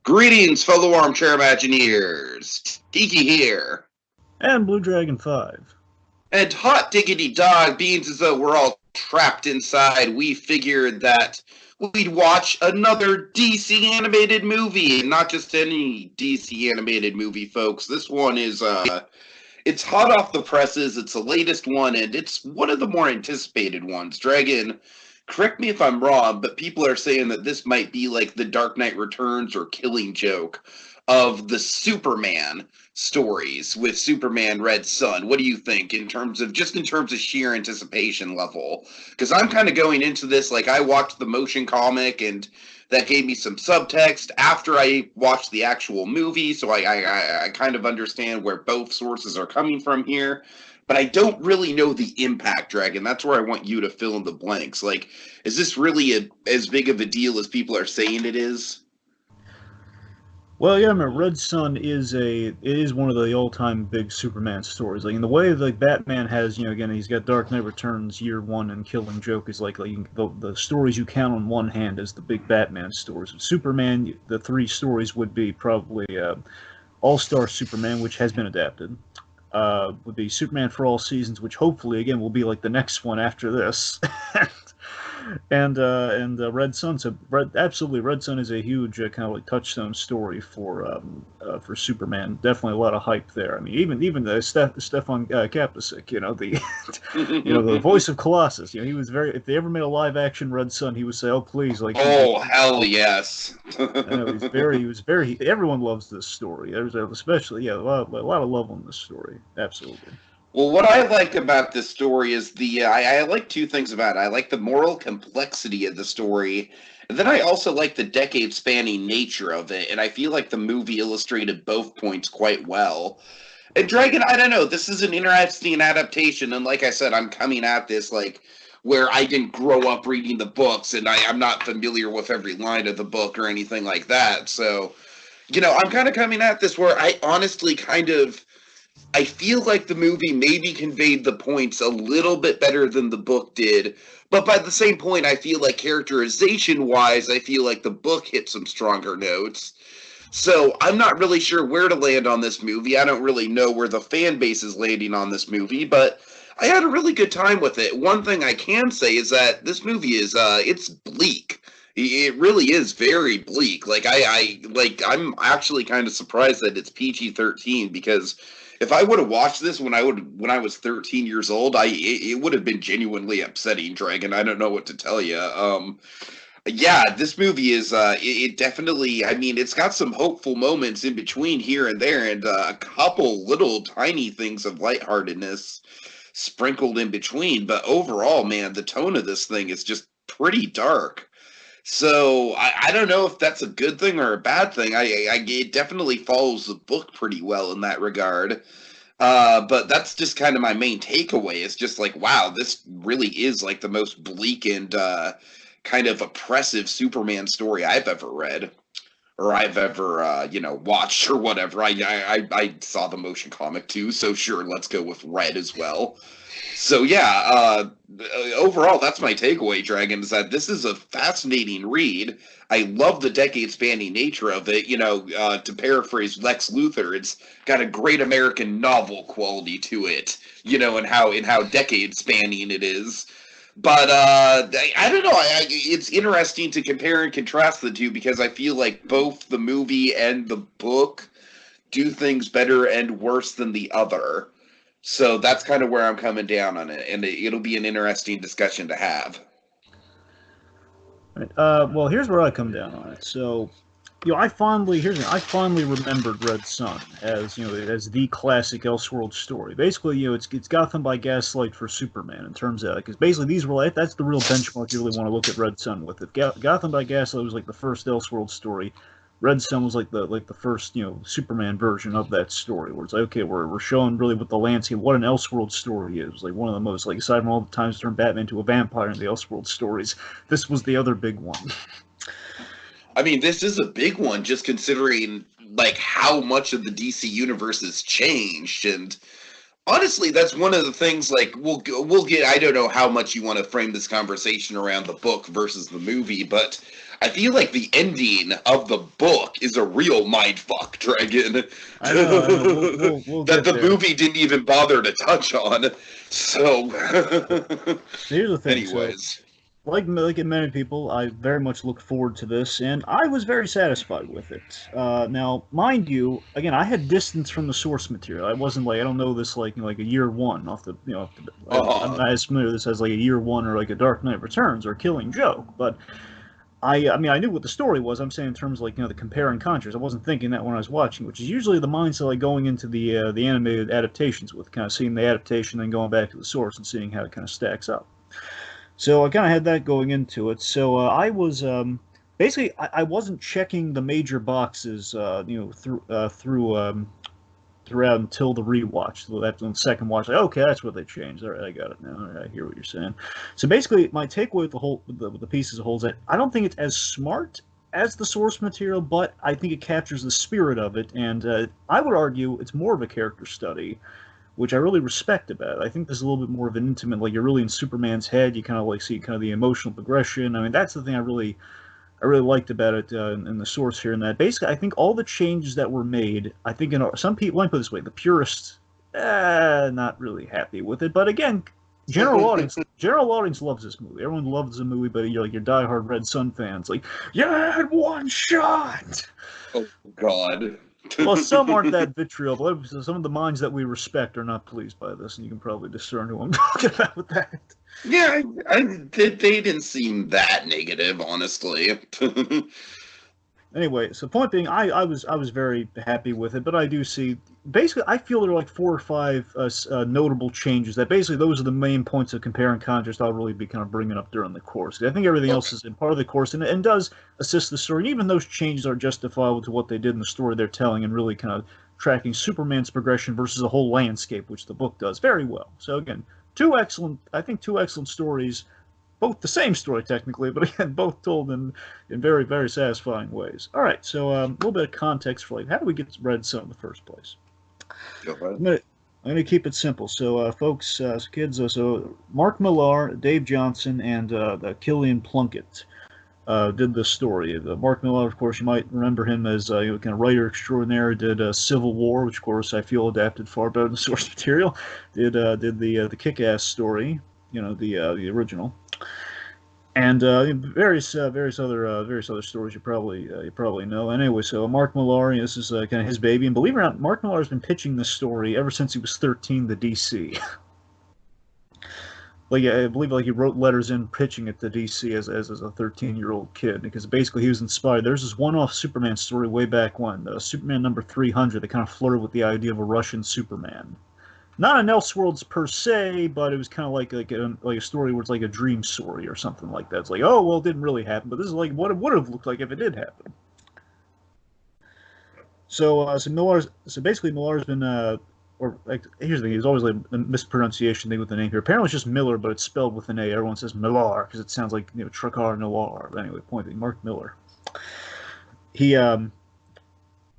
Greetings, fellow armchair Imagineers. Tiki here. And Blue Dragon 5. And hot diggity dog, beans as though we're all trapped inside, we figured that we'd watch another DC animated movie. And not just any DC animated movie, folks. This one is, it's hot off the presses. It's the latest one, and it's one of the more anticipated ones. Dragon, correct me if I'm wrong, but people are saying that this might be like the Dark Knight Returns or Killing Joke of the Superman stories with Superman Red Sun. What do you think in terms of sheer anticipation level? Because I'm kind of going into this like I watched the motion comic and that gave me some subtext after I watched the actual movie, so I kind of understand where both sources are coming from here. But I don't really know the impact, Dragon. That's where I want you to fill in the blanks. Like, is this really as big of a deal as people are saying it is? Well, yeah, I mean, Red Sun is one of the all-time big Superman stories. Like in the way like Batman has, again, he's got Dark Knight Returns, Year One, and Killing Joke is like the stories you count on one hand as the big Batman stories. With Superman, the three stories would be probably All-Star Superman, which has been adapted. Would be Superman for All Seasons, which hopefully again will be like the next one after this. and Red Sun. So absolutely, Red Sun is a huge kind of like touchstone story for Superman. Definitely a lot of hype there. I mean, even Stefan Kapusek, the voice of Colossus. He was very. If they ever made a live action Red Sun, he would say, "Oh please, like." Oh hell yes! He was very. Everyone loves this story. There's especially a lot of love on this story. Absolutely. Well, what I like about this story is I like two things about it. I like the moral complexity of the story, and then I also like the decade-spanning nature of it, and I feel like the movie illustrated both points quite well. And Dragon, I don't know, this is an interesting adaptation, and like I said, I'm coming at this like where I didn't grow up reading the books, and I'm not familiar with every line of the book or anything like that, so, I'm kind of coming at this where I honestly I feel like the movie maybe conveyed the points a little bit better than the book did, but by the same point, I feel like characterization-wise, I feel like the book hit some stronger notes. So I'm not really sure where to land on this movie. I don't really know where the fan base is landing on this movie, but I had a really good time with it. One thing I can say is that this movie is it's bleak. It really is very bleak. Like I'm actually kind of surprised that it's PG-13 because if I would have watched this when I was 13 years old, it would have been genuinely upsetting, Dragon. I don't know what to tell you. Yeah, this movie is it definitely. I mean, it's got some hopeful moments in between here and there, and a couple little tiny things of lightheartedness sprinkled in between. But overall, man, the tone of this thing is just pretty dark. So I don't know if that's a good thing or a bad thing. It definitely follows the book pretty well in that regard. But that's just kind of my main takeaway. It's just like, wow, this really is like the most bleak and kind of oppressive Superman story I've ever read or I've ever watched or whatever. I saw the motion comic too, so sure, let's go with Red as well. So yeah, overall, that's my takeaway, Dragon, is that this is a fascinating read. I love the decade-spanning nature of it. To paraphrase Lex Luthor, it's got a great American novel quality to it. And how decade-spanning it is. But I don't know. It's interesting to compare and contrast the two because I feel like both the movie and the book do things better and worse than the other. So that's kind of where I'm coming down on it, and it'll be an interesting discussion to have. Right. Well, here's where I come down on it. So, I fondly remembered Red Sun as the classic Elseworld story. Basically, it's Gotham by Gaslight for Superman in terms of because basically that's the real benchmark you really want to look at Red Sun with. If Gotham by Gaslight was like the first Elseworld story, Red Sun was like the first Superman version of that story, where it's like, okay, we're showing really what the landscape, what an Elseworld story is. Like one of the most, like aside from all the times turn Batman into a vampire in the Elseworld stories, this was the other big one. I mean, this is a big one, just considering like how much of the DC universe has changed, and honestly, that's one of the things. Like we'll get. I don't know how much you want to frame this conversation around the book versus the movie, but I feel like the ending of the book is a real mindfuck, Dragon. I know. We'll That get the there. movie didn't even bother to touch on. So, So here's the thing. So, anyways. like many people, I very much look forward to this, and I was very satisfied with it. Now, mind you, again, I had distance from the source material. I wasn't like I don't know this like a year one off the I'm Uh, not as familiar with this as like a year one or like a Dark Knight Returns or Killing Joke, but I mean I knew what the story was. I'm saying in terms of like the compare and contrast. I wasn't thinking that when I was watching, which is usually the mindset like going into the animated adaptations with kind of seeing the adaptation, then going back to the source and seeing how it kind of stacks up. So I kind of had that going into it. So I was basically I wasn't checking the major boxes, throughout until the rewatch. So after the second watch, like okay, that's what they changed. All right, I got it now. All right, I hear what you're saying. So basically, my takeaway with the piece as a whole is that I don't think it's as smart as the source material, but I think it captures the spirit of it, and I would argue it's more of a character study which I really respect about it. I think there's a little bit more of an intimate, like you're really in Superman's head. You kind of like see kind of the emotional progression. I mean, that's the thing I really liked about it in the source here. And that basically, I think all the changes that were made, I think some people, let me put it this way, the purists, not really happy with it. But again, general audience loves this movie. Everyone loves the movie, but you're like your diehard Red Sun fans, like you had one shot. oh God. Well, some aren't that vitriol, but some of the minds that we respect are not pleased by this, and you can probably discern who I'm talking about with that. Yeah, they didn't seem that negative, honestly. Anyway, so point being, I was very happy with it, but I do see basically I feel there are like 4 or 5 notable changes that basically those are the main points of compare and contrast I'll really be kind of bringing up during the course. I think everything else Okay. is in part of the course and does assist the story. And even those changes are justifiable to what they did in the story they're telling and really kind of tracking Superman's progression versus a whole landscape, which the book does very well. So again, two excellent stories, both the same story technically, but again, both told in very, very satisfying ways. All right, so a little bit of context for like how do we get Red Sun in the first place? Go ahead. I'm gonna keep it simple. So, folks, kids, so Mark Millar, Dave Johnson, and Killian Plunkett did this story. Mark Millar, of course, you might remember him as kind of writer extraordinaire. Did Civil War, which of course I feel adapted far better than source material. Did the Kick-Ass story, the original, and various other stories you probably know. Anyway, so Mark Millar, this is kind of his baby, and believe it or not, Mark Millar has been pitching this story ever since he was 13 to DC. Like I believe like he wrote letters in pitching it to DC as a 13-year-old kid because basically he was inspired. There's this one-off Superman story way back when, Superman number 300, that kind of flirted with the idea of a Russian Superman. Not an Elseworlds per se, but it was kind of like a story where it's like a dream story or something like that. It's like, oh well, it didn't really happen, but this is like what it would have looked like if it did happen. So basically Millar's been or like here's the thing, there's always like a mispronunciation thing with the name here. Apparently it's just Miller, but it's spelled with an A. Everyone says Millar because it sounds like Trucar Noir. But anyway, point being, Mark Miller. He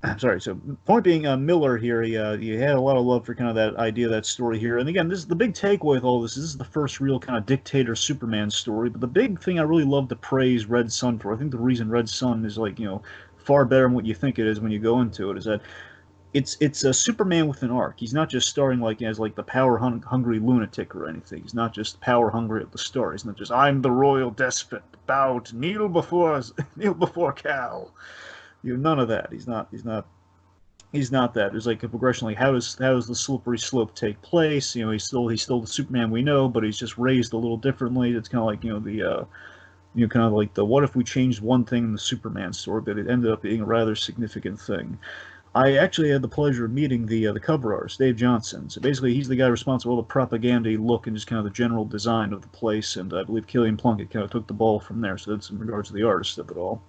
I'm sorry. So point being, Miller here, he had a lot of love for kind of that idea, that story here. And again, this is the big takeaway with all this. This is the first real kind of dictator Superman story. But the big thing I really love to praise Red Sun for, I think the reason Red Sun is like far better than what you think it is when you go into it, is that it's a Superman with an arc. He's not just starting like as like the power hungry lunatic or anything. He's not just power hungry at the start. He's not just I'm the royal despot, bow to kneel before Cal. None of that. He's not that. There's like a progression. Like how does the slippery slope take place? He's still the Superman we know, but he's just raised a little differently. It's kind of like kind of like the what if we changed one thing in the Superman story, but it ended up being a rather significant thing. I actually had the pleasure of meeting the cover artist, Dave Johnson. So basically, he's the guy responsible for the propaganda look and just kind of the general design of the place. And I believe Killian Plunkett kind of took the ball from there. So that's in regards to the artist of it all.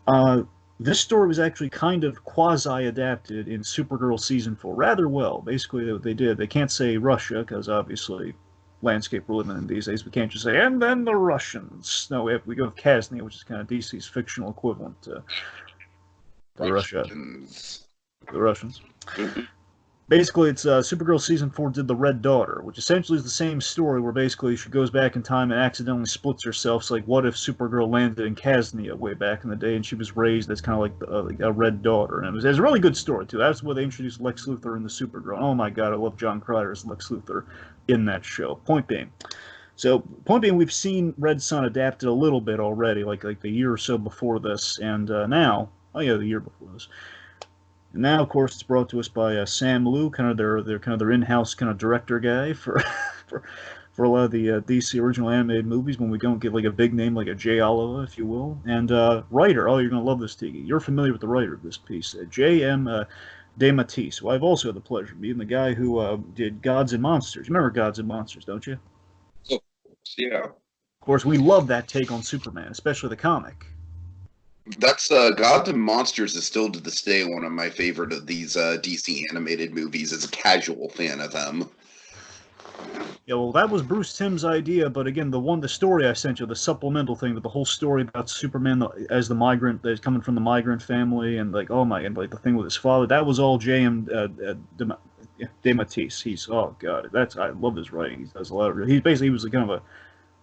Uh, this story was actually kind of quasi-adapted in Supergirl season 4 rather well. Basically, what they did, they can't say Russia because obviously landscape we're living in these days. We can't just say and then the Russians. No, we go with Kasny, which is kind of DC's fictional equivalent to Russia. Russians. The Russians. Basically, it's Supergirl season 4 did the Red Daughter, which essentially is the same story where basically she goes back in time and accidentally splits herself. So, like, what if Supergirl landed in Casnia way back in the day and she was raised as kind of like a Red Daughter? And it was a really good story, too. That's where they introduced Lex Luthor in the Supergirl. Oh my god, I love John Cryer as Lex Luthor in that show. Point being, we've seen Red Sun adapted a little bit already, like the year or so before this, and now, oh yeah, the year before this. And now, of course, it's brought to us by Sam Liu, kind of their in-house kind of director guy for for, for a lot of the DC original animated movies. When we don't get like a big name like a Jay Oliver, if you will, and writer. Oh, you're gonna love this, Tiki. You're familiar with the writer of this piece, J.M. DeMatteis, who I've also had the pleasure of meeting, the guy who did Gods and Monsters. You remember Gods and Monsters, don't you? Oh, yeah. Of course, we love that take on Superman, especially the comic. That's Gods and Monsters is still to this day one of my favorite of these DC animated movies as a casual fan of them. Yeah, well, that was Bruce Timm's idea, but again, the story I sent you, the supplemental thing, with the whole story about Superman as the migrant that's coming from the migrant family, and like, oh my, and like the thing with his father, that was all J.M. DeMatteis. He's, oh god, I love his writing. He does a lot of. He was kind of a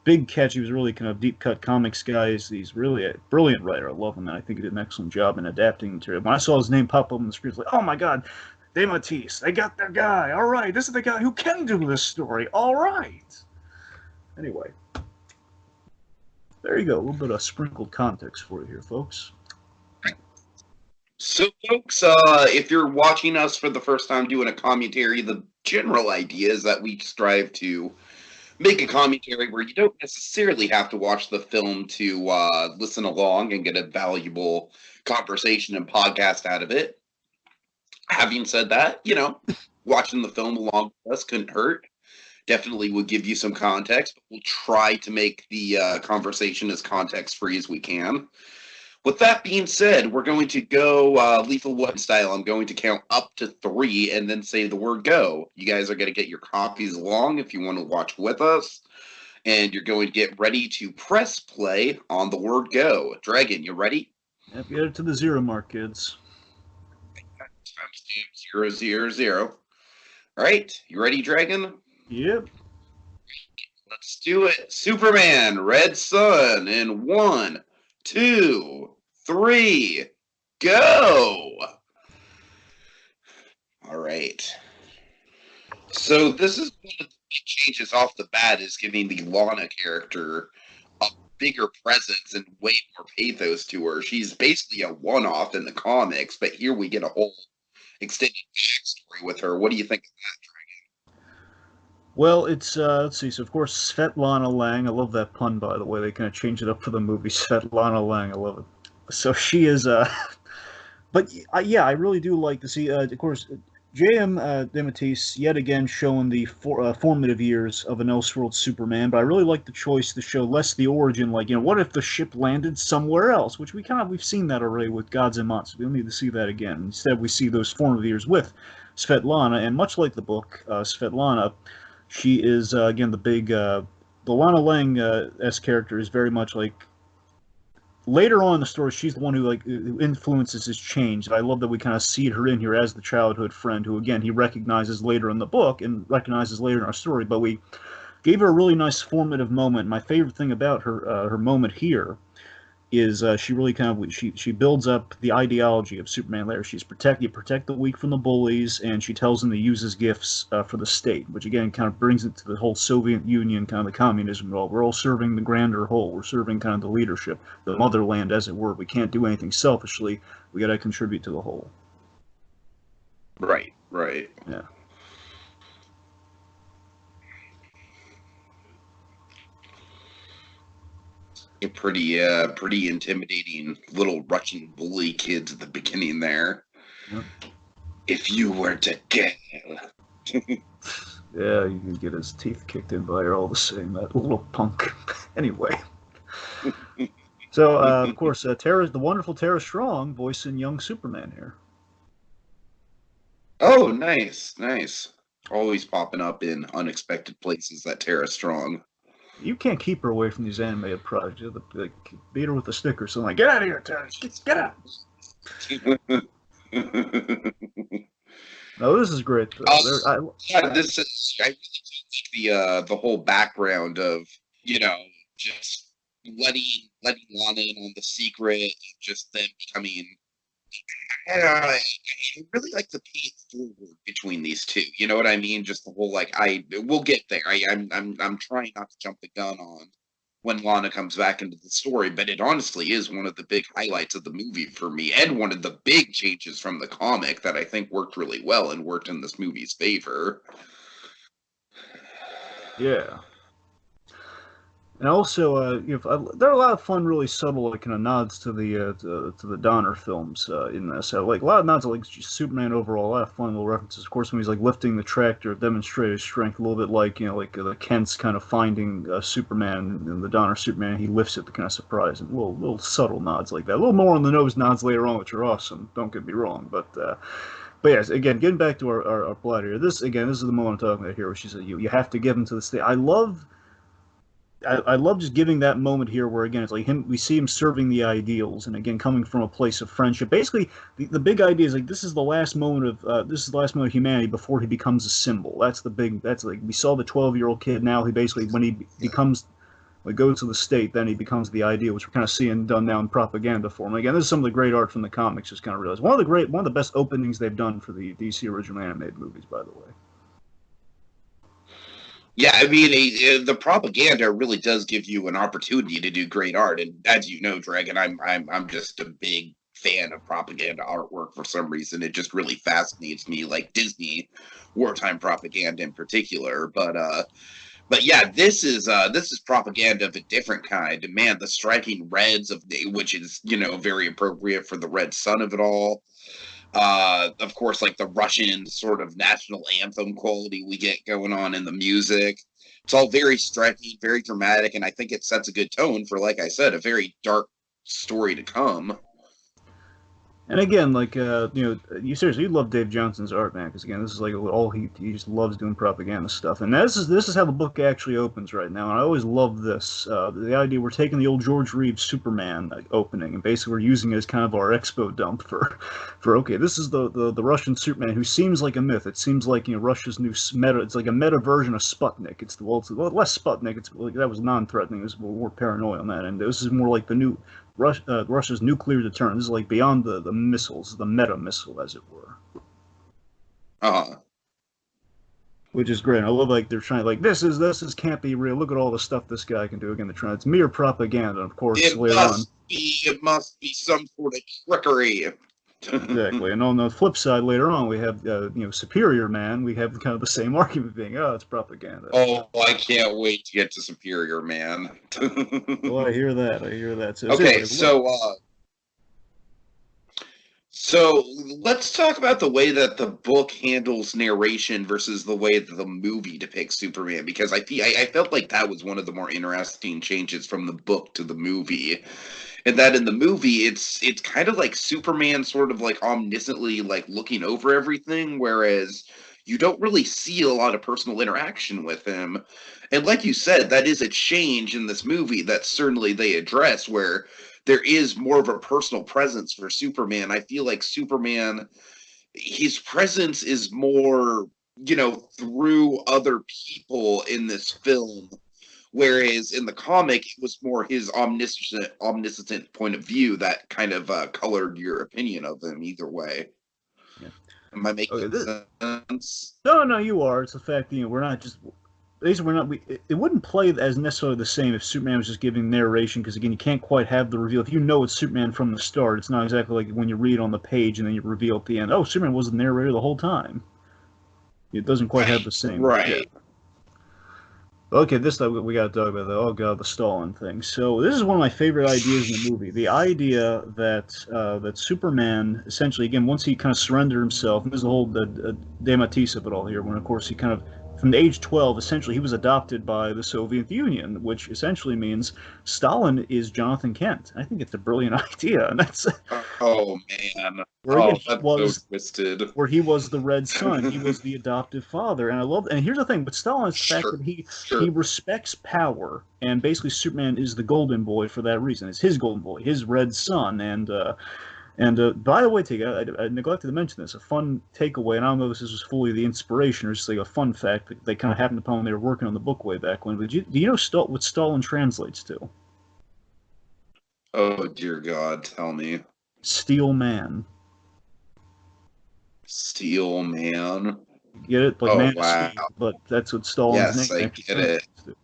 big catch. He was really kind of deep cut comics guy. He's really a brilliant writer. I love him, and I think he did an excellent job in adapting material. When I saw his name pop up on the screen, it's like, oh my god, DeMatteis, they got their guy. All right, this is the guy who can do this story. All right. Anyway, there you go. A little bit of sprinkled context for you here, folks. So, folks, if you're watching us for the first time doing a commentary, the general idea is that we strive to make a commentary where you don't necessarily have to watch the film to listen along and get a valuable conversation and podcast out of it. Having said that, watching the film along with us couldn't hurt. Definitely would give you some context, but we'll try to make the conversation as context-free as we can. With that being said, we're going to go Lethal Weapon style. I'm going to count up to 3 and then say the word go. You guys are going to get your copies along if you want to watch with us. And you're going to get ready to press play on the word go. Dragon, you ready? Yep, get it to the 0 mark, kids. Timestamp 000. All right, you ready, Dragon? Yep. Let's do it. Superman, Red Sun, in 1, 2, 3, go! All right. So this is one of the big changes off the bat, is giving the Lana character a bigger presence and way more pathos to her. She's basically a one-off in the comics, but here we get a whole extended backstory with her. What do you think of that, Dragon? Well, it's let's see. So of course, Svetlana Lang. I love that pun, by the way. They kind of changed it up for the movie. Svetlana Lang. I love it. So she is. But yeah, I really do like to see. Of course, J.M. DeMatteis yet again showing the formative years of an Elseworld Superman. But I really like the choice to show less the origin. Like, what if the ship landed somewhere else? Which we've seen that already with Gods and Monsters. We don't need to see that again. Instead, we see those formative years with Svetlana, and much like the book, Svetlana. She is again the Lana Lang s character is very much like later on in the story. She's the one who influences his change. I love that we kind of see her in here as the childhood friend who again he recognizes later in the book and recognizes later in our story. But we gave her a really nice formative moment. My favorite thing about her moment here is she really kind of she builds up the ideology of Superman later. You protect the weak from the bullies, and she tells him to use his gifts for the state, which again kind of brings it to the whole Soviet Union, kind of the communism role. We're all serving the grander whole. We're serving kind of the leadership, the motherland, as it were. We can't do anything selfishly. We got to contribute to the whole. Right. Yeah. A pretty intimidating little Russian bully kids at the beginning there. Yep. If you were to get Yeah, you can get his teeth kicked in by her all the same. That little punk. Anyway. So, of course, the wonderful Tara Strong voicing young Superman here. Oh, nice. Always popping up in unexpected places, that Tara Strong. You can't keep her away from these animated projects. Like, beat her with a stick or something. Like, get out of here, Tara. Get out. No, this is great Uh, though. yeah, this is I really do like the whole background of you know just letting Lana in on the secret, and just them becoming. I really like the pay it forward between these two. You know what I mean? Just the whole like we'll get there. I'm trying not to jump the gun on when Lana comes back into the story, but it honestly is one of the big highlights of the movie for me, and one of the big changes from the comic that I think worked really well and worked in this movie's favor. Yeah. And also, there are a lot of fun, really subtle, like kind of nods to the Donner films in this. Like a lot of nods to like just Superman overall. A lot of fun little references. Of course, when he's like lifting the tractor, demonstrating his strength a little bit, like like the Kent's kind of finding Superman and the Donner Superman. He lifts it to kind of surprise him. Little subtle nods like that. A little more on the nose nods later on, which are awesome. Don't get me wrong, but yes, again, getting back to our plot here. This is the moment I'm talking about here, where she said you have to give him to the state. I love just giving that moment here where again it's like him we see him serving the ideals and again coming from a place of friendship. Basically, the big idea is like this is the last moment of humanity before he becomes a symbol. That's like we saw the 12-year-old kid. Now he basically when he becomes like goes to the state, then he becomes the ideal, which we're kind of seeing done now in propaganda form. Again, this is some of the great art from the comics. Just kind of realized one of the best openings they've done for the DC original animated movies, by the way. Yeah, I mean, the propaganda really does give you an opportunity to do great art, and as you know, Dragon, I'm just a big fan of propaganda artwork for some reason. It just really fascinates me, like Disney wartime propaganda in particular. But yeah, this is propaganda of a different kind. Man, the striking reds of which is very appropriate for the red sun of it all. Of course, like the Russian sort of national anthem quality we get going on in the music. It's all very striking, very dramatic, and I think it sets a good tone for, like I said, a very dark story to come. And again, like you seriously, you love Dave Johnson's art, man, because again, this is like all he just loves doing propaganda stuff, and this is how the book actually opens right now. And I always love this the idea we're taking the old George Reeves Superman opening, and basically we're using it as kind of our expo dump for okay, this is the Russian Superman who seems like a myth. It seems like Russia's new meta. It's like a meta version of Sputnik. It's less Sputnik. It's like that was non-threatening. It was more paranoia on that, and this is more like the new Russia's nuclear deterrent. This is like beyond the missiles, the meta missile, as it were. Uh, Which is great. I love like they're trying like this can't be real. Look at all the stuff this guy can do. Again, they're trying. It's mere propaganda. Of course, it later on. must be some sort of trickery. Exactly. And on the flip side, later on, we have Superior Man. We have kind of the same argument being, oh, it's propaganda. Oh, I can't wait to get to Superior Man. Well, I hear that. I hear that. So, Okay, seriously, so let's talk about the way that the book handles narration versus the way that the movie depicts Superman, because I felt like that was one of the more interesting changes from the book to the movie. And that in the movie, it's kind of like Superman sort of like omnisciently like looking over everything, whereas you don't really see a lot of personal interaction with him. And like you said, that is a change in this movie that certainly they address, where there is more of a personal presence for Superman. I feel like Superman, his presence is more, through other people in this film. Whereas in the comic, it was more his omniscient point of view that kind of colored your opinion of him either way. yeah. Am I Okay, making sense? no, you are. It's the fact that we're not just basically we're not. It wouldn't play as necessarily the same if Superman was just giving narration, because again, you can't quite have the reveal. If you know it's Superman from the start, it's not exactly like when you read on the page and then you reveal at the end. Oh, Superman was the narrator the whole time. It doesn't quite have the same. Yeah. Right. Okay, this time we got to talk about the oh god the Stalin thing. So this is one of my favorite ideas in the movie. The idea that Superman essentially again once he kind of surrendered himself, and there's the whole De Matisse of it all here. When of course he kind of from the age 12 essentially he was adopted by the Soviet Union, which essentially means Stalin is Jonathan Kent. I think it's a brilliant idea, and that's Oh man. where again Oh, he that's so was twisted. where he was the red son, he was the adoptive father, and I love. And here's the thing, but Stalin is the fact Sure. that he Sure. respects power, and basically Superman is the golden boy for that reason. It's his golden boy, his red son, and And by the way, Tiki, I neglected to mention this. A fun takeaway, and I don't know if this was fully the inspiration or just like a fun fact that they kind of happened upon when they were working on the book way back when. But do you know what Stalin translates to? Oh dear God, tell me. Steel man. Steel Man. Get it? Like Oh man of wow. steel, but that's what Stalin's Yes, name I actually get it. translates to.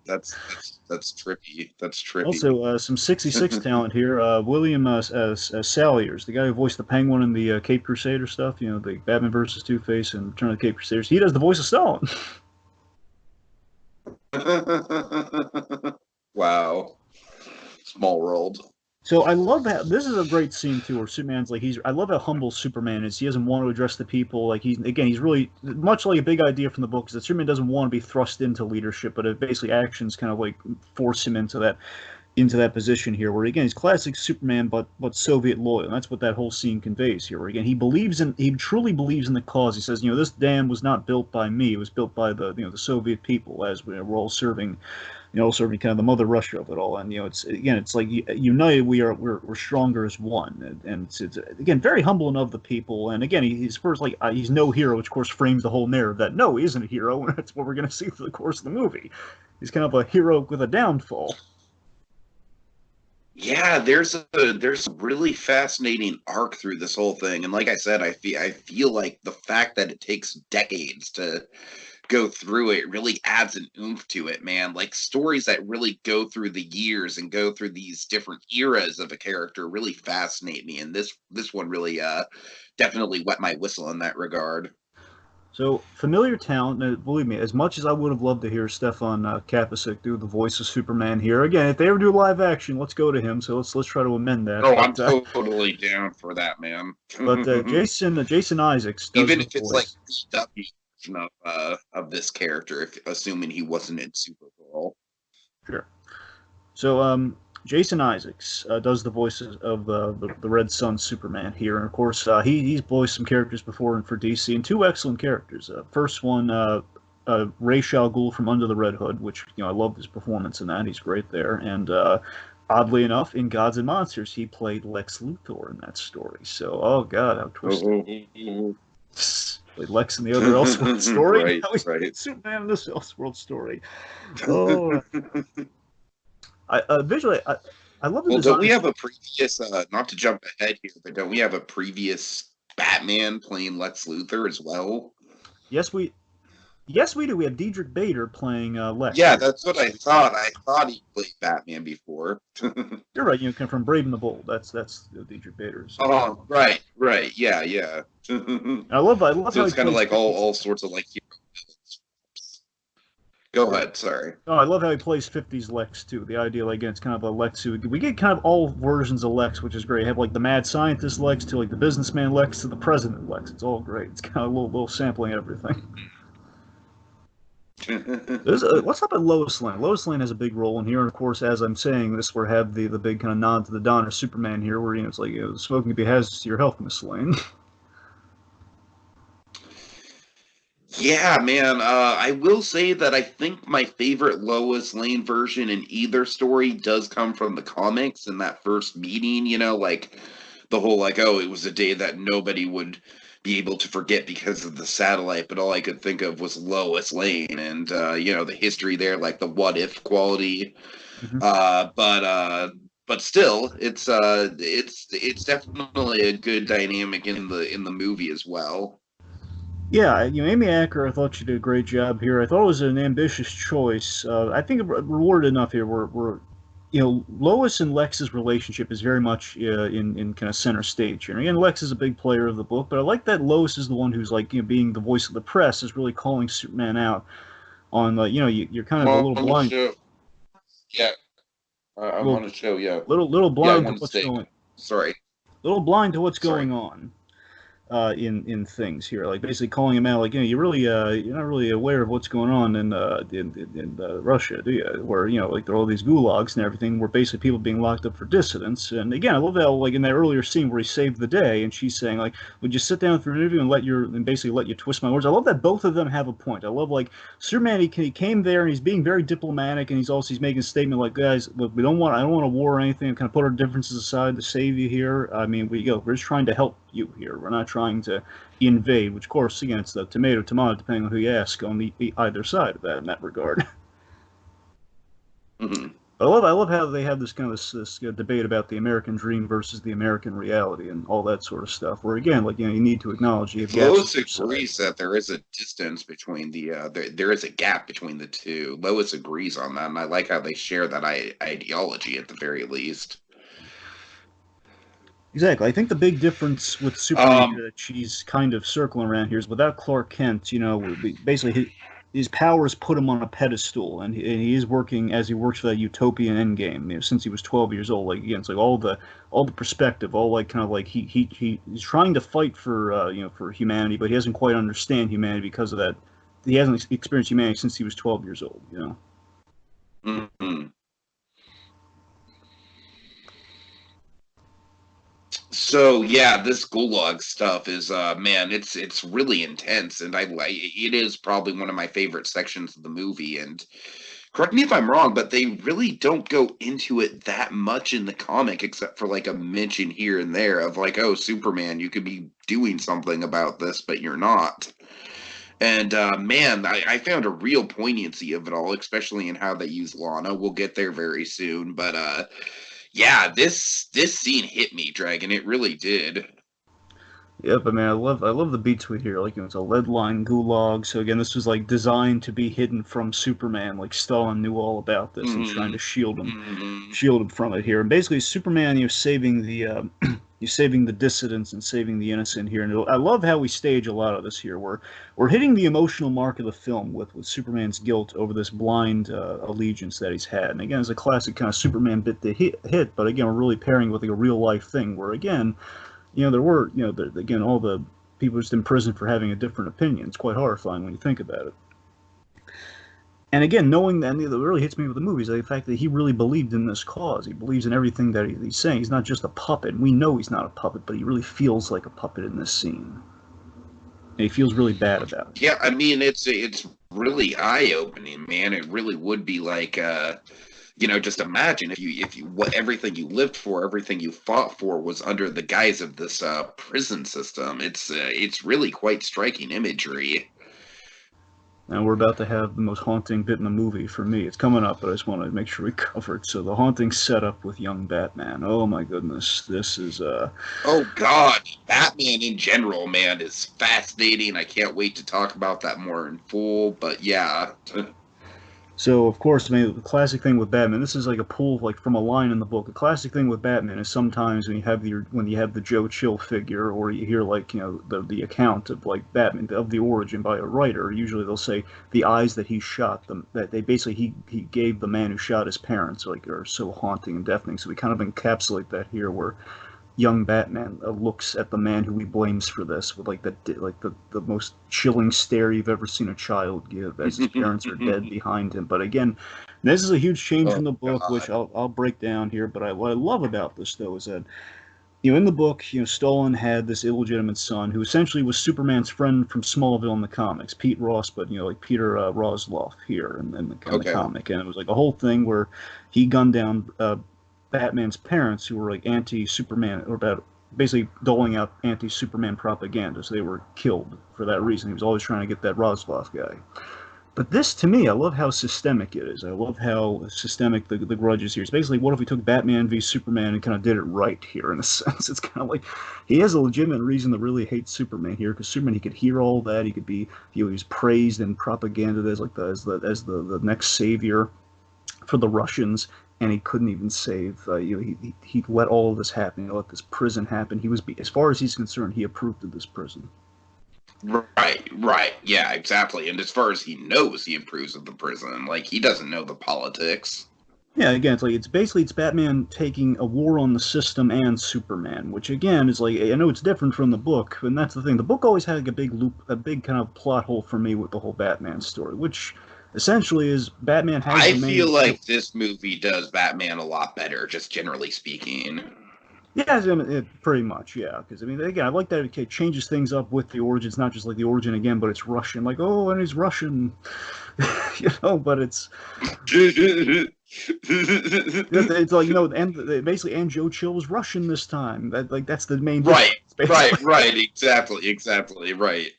That's trippy. That's trippy. Also, some 66 talent here. William Salyers, the guy who voiced the Penguin in the Cape Crusader stuff, you know, the Batman versus Two-Face and Return of the Cape Crusaders. He does the voice of Stalin. Wow. Small world. So I love how this is a great scene too, where Superman's like I love how humble Superman is. He doesn't want to address the people. Like he's really much like a big idea from the book is that Superman doesn't want to be thrust into leadership, but basically actions kind of like force him into that position here. Where again he's classic Superman, but Soviet loyal. And that's what that whole scene conveys here. Where again he truly believes in the cause. He says, you know, this dam was not built by me. It was built by the Soviet people as we're all serving, you know, serving kind of the mother Russia of it all. And you know, it's like united, we're stronger as one. And it's again very humble and of the people. And again, he's first like he's no hero, which of course frames the whole narrative that no, he isn't a hero. And that's what we're going to see through the course of the movie. He's kind of a hero with a downfall. Yeah, there's a really fascinating arc through this whole thing, and like I said, I feel like the fact that it takes decades to go through it really adds an oomph to it, man. Like stories that really go through the years and go through these different eras of a character really fascinate me, and this one really definitely wet my whistle in that regard. So familiar talent, believe me, as much as I would have loved to hear Stefan Kapusek do the voice of Superman here, again, if they ever do live action, let's go to him. So let's try to amend that. Oh, I'm totally down for that, man. But Jason Isaacs does Even the if it's like voice. the W version of this character, if assuming he wasn't in Supergirl. Sure. So Jason Isaacs does the voices of the Red Sun Superman here, and of course he's voiced some characters before and for DC, and two excellent characters. First one, Ra's al Ghul from Under the Red Hood, which you know I love his performance in that. He's great there, and oddly enough, in Gods and Monsters, he played Lex Luthor in that story. So oh god, how twisted! Played Lex in the other Elseworld story. Right, Now he's right. Superman in this Elseworld story. Oh, visually, I love the Well, don't design. we have a previous, not to jump ahead here, but don't we have a previous Batman playing Lex Luthor as well? Yes, we do. We have Diedrich Bader playing Lex Yeah, here. that's what I thought. I thought he played Batman before. You're right. You know, from Brave and the Bold. That's Diedrich Bader's. Oh, right, right. Yeah, yeah. I love So how he it's kind of plays like 50s. all sorts of like hero villains. Go Right. ahead, sorry. Oh, I love how he plays 50s Lex too. The idea, like, again, it's kind of a Lex who we get kind of all versions of Lex, which is great. You have like the mad scientist Lex to like the businessman Lex to the president Lex. It's all great. It's kind of a little sampling everything. Let's talk about Lois Lane. Lois Lane has a big role in here, and of course, as I'm saying this, we have the big kind of nod to the Donner Superman here, where you know it's like smoking could be hazardous to your health, Miss Lane. Yeah, man. I will say that I think my favorite Lois Lane version in either story does come from the comics and that first meeting, like the whole like, oh, it was a day that nobody would be able to forget because of the satellite, but all I could think of was Lois Lane and the history there, like the what if quality. Mhm. But still, it's definitely a good dynamic in the movie as well. Yeah, you know, Amy Acker, I thought she did a great job here. I thought it was an ambitious choice. I think rewarded enough here. You know, Lois and Lex's relationship is very much in kind of center stage here. And again, Lex is a big player of the book, but I like that Lois is the one who's like, you know, being the voice of the press, is really calling Superman out on, like, you know, you're kind I'm of a little on the blind, show. Yeah, I'm little on the show. Yeah, little yeah. I blind to want to what's stay. going, Sorry, little blind to what's sorry. going on. in things here, like basically calling him out, like, you're not really aware of what's going on in Russia, do you? Where like there are all these gulags and everything, where basically people being locked up for dissidents. And again, I love how like in that earlier scene where he saved the day, and she's saying like, "Would you sit down for an interview and basically let you twist my words?" I love that both of them have a point. I love like Superman. He came there and he's being very diplomatic, and he's making a statement like, "Guys, look, I don't want a war or anything. Kind of put our differences aside to save you here. I mean, we're just trying to help you here. We're not trying to invade," which, of course, again, it's the tomato, depending on who you ask on either side of that in that regard. Mhm. I love how they have this kind of this debate about the American dream versus the American reality and all that sort of stuff. Where again, like you need to acknowledge you have gaps on Lois your side. agrees that there is a distance between there is a gap between the two. Lois agrees on that, and I like how they share that ideology at the very least. Exactly. I think the big difference with Superman Um, here that she's kind of circling around here is without Clark Kent, basically his powers put him on a pedestal, and he is working as he works for that utopian endgame. Since he was 12 years old. Like again, it's like all the perspective, all like kind of like he's trying to fight for for humanity, but he doesn't quite understand humanity because of that. He hasn't experienced humanity since he was 12 years old. mhm. So yeah, this gulag stuff is man, it's really intense, and it is probably one of my favorite sections of the movie. And correct me if I'm wrong, but they really don't go into it that much in the comic, except for like a mention here and there of like, oh, Superman, you could be doing something about this, but you're not. And man, I found a real poignancy of it all, especially in how they use Lana. We'll get there very soon, but yeah, this scene hit me, Dragon. It really did. Yep, I mean, I love the beats we hear. Like, it's a lead line gulag. So again, this was like designed to be hidden from Superman. Like Stalin knew all about this and trying to Hmm. Hmm. shield him from it here. And basically, Superman, saving the you're saving the dissidents and saving the innocent here. And I love how we stage a lot of this here. We're hitting the emotional mark of the film with Superman's guilt over this blind allegiance that he's had. And again, it's a classic kind of Superman bit to hit. But again, we're really pairing with like a real life thing where again there were, again, all the people just in prison for having a different opinion. It's quite horrifying when you think about it. And again, knowing that, and it really hits me with the movies, the fact that he really believed in this cause. He believes in everything that he's saying. He's not just a puppet. We know he's not a puppet, but he really feels like a puppet in this scene. And he feels really bad about it. Yeah, I mean it's really eye opening, man. It really would be like just imagine if you what everything you lived for, everything you fought for was under the guise of this prison system. It's really quite striking imagery. And we're about to have the most haunting bit in the movie for me. It's coming up, but I just want to make sure we cover it. So the haunting setup with young Batman. Oh my goodness, this is Oh God, Batman in general, man, is fascinating. I can't wait to talk about that more in full. But yeah. So of course, I mean, the classic thing with Batman. This is like a pull, like from a line in the book. The classic thing with Batman is sometimes when you have the Joe Chill figure, or you hear like the account of like Batman of the origin by a writer. Usually they'll say the eyes that he shot them, that they basically he gave the man who shot his parents, like are so haunting and deafening. So we kind of encapsulate that here, where young Batman looks at the man who he blames for this with like the most chilling stare you've ever seen a child give as his parents are dead behind him. But again, this is a huge change Oh from the book, which God. I'll break down here. But what I love about this though is that in the book, Stalin had this illegitimate son who essentially was Superman's friend from Smallville in the comics, Pete Ross, but like Peter Rosloff here in the Okay. comic, and it was like a whole thing where he gunned down Batman's parents who were like anti-Superman, or about basically doling out anti-Superman propaganda. So they were killed for that reason. He was always trying to get that Rosloff guy. But this, to me, I love how systemic it is. I love how systemic the grudge is here. It's basically, what if we took Batman v Superman and kind of did it right here, in a sense? It's kind of like he has a legitimate reason to really hate Superman here, because Superman, he could hear all that. He could be, he was praised and propaganda as like the next savior for the Russians, and he couldn't even save. He let all of this happen. He let this prison happen. He was, as far as he's concerned, he approved of this prison. Right, right. Yeah, exactly. And as far as he knows, he approves of the prison. Like, he doesn't know the politics. Yeah, again, it's like it's Batman taking a war on the system and Superman, which again is like I know it's different from the book, and that's the thing. The book always had like a big loop, a big kind of plot hole for me with the whole Batman story, which essentially is Batman has I the feel main. like this movie does Batman a lot better, just generally speaking. Yeah, pretty much, yeah. Because I mean, again, I like that it changes things up with the origin. It's not just like the origin again, but it's Russian. Like, oh, and he's Russian, But it's like and basically, and Joe Chill was Russian this time. That's the main Right, difference, basically. right, exactly, right.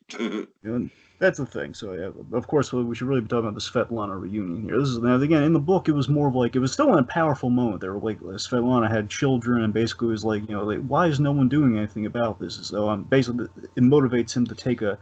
And that's the thing. So yeah, of course, we should really be talking about the Svetlana reunion here. This is now again in the book. It was more of like it was still a powerful moment. There were like Svetlana had children, and basically it was like like why is no one doing anything about this? So basically it motivates him to take a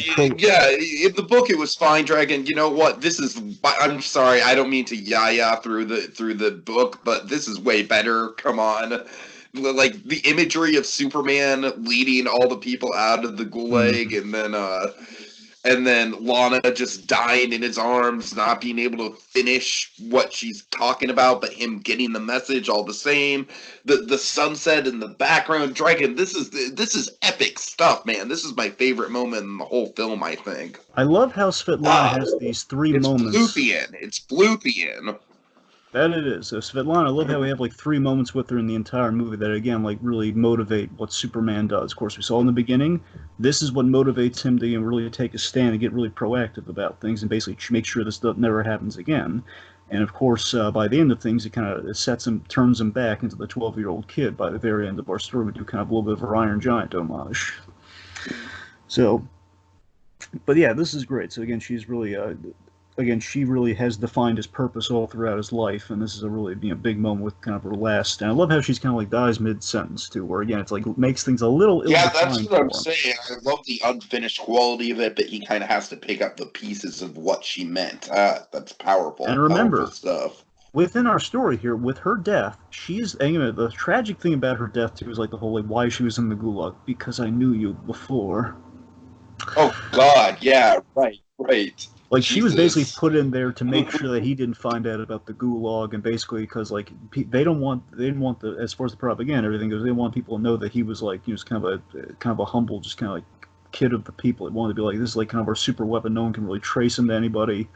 pro. Yeah, in the book it was fine, Dragon. You know what? This is. I'm sorry, I don't mean to yaya through the book, but this is way better. Come on, like the imagery of Superman leading all the people out of the gulag, Mhm. and then Lana just dying in his arms, not being able to finish what she's talking about, but him getting the message all the same. The sunset in the background, Dragon. This is epic stuff, man. This is my favorite moment in the whole film, I think. I love how Svetlana Ah, has these three it's moments. Bloopian. It's Bloopian. That it is. So Svetlana, I love how we have like three moments with her in the entire movie that again like really motivate what Superman does. Of course, we saw in the beginning. This is what motivates him to really take a stand and get really proactive about things and basically make sure this stuff never happens again. And of course, by the end of things, it kind of sets him, turns him back into the 12-year-old kid. By the very end of our story, we do kind of a little bit of a Iron Giant homage. So, but yeah, this is great. So again, she really has defined his purpose all throughout his life, and this is a really big moment with kind of her last. And I love how she's kind of like dies mid sentence too, where again it's like makes things a little Yeah, that's ill-defined what I'm for him. saying. I love the unfinished quality of it, but he kind of has to pick up the pieces of what she meant. That's And powerful remember, stuff. within our story here, with her death, she's the tragic thing about her death too is like the whole like why she was in the gulag because I knew you before. Oh God, yeah, right. Like she was basically Jesus. put in there to make sure that he didn't find out about the gulag, and basically because like they didn't want the as far as the propaganda everything goes, they didn't want people to know that he was like he was kind of a humble, just kind of like kid of the people. It wanted to be like this is like kind of our super weapon. No one can really trace him to anybody.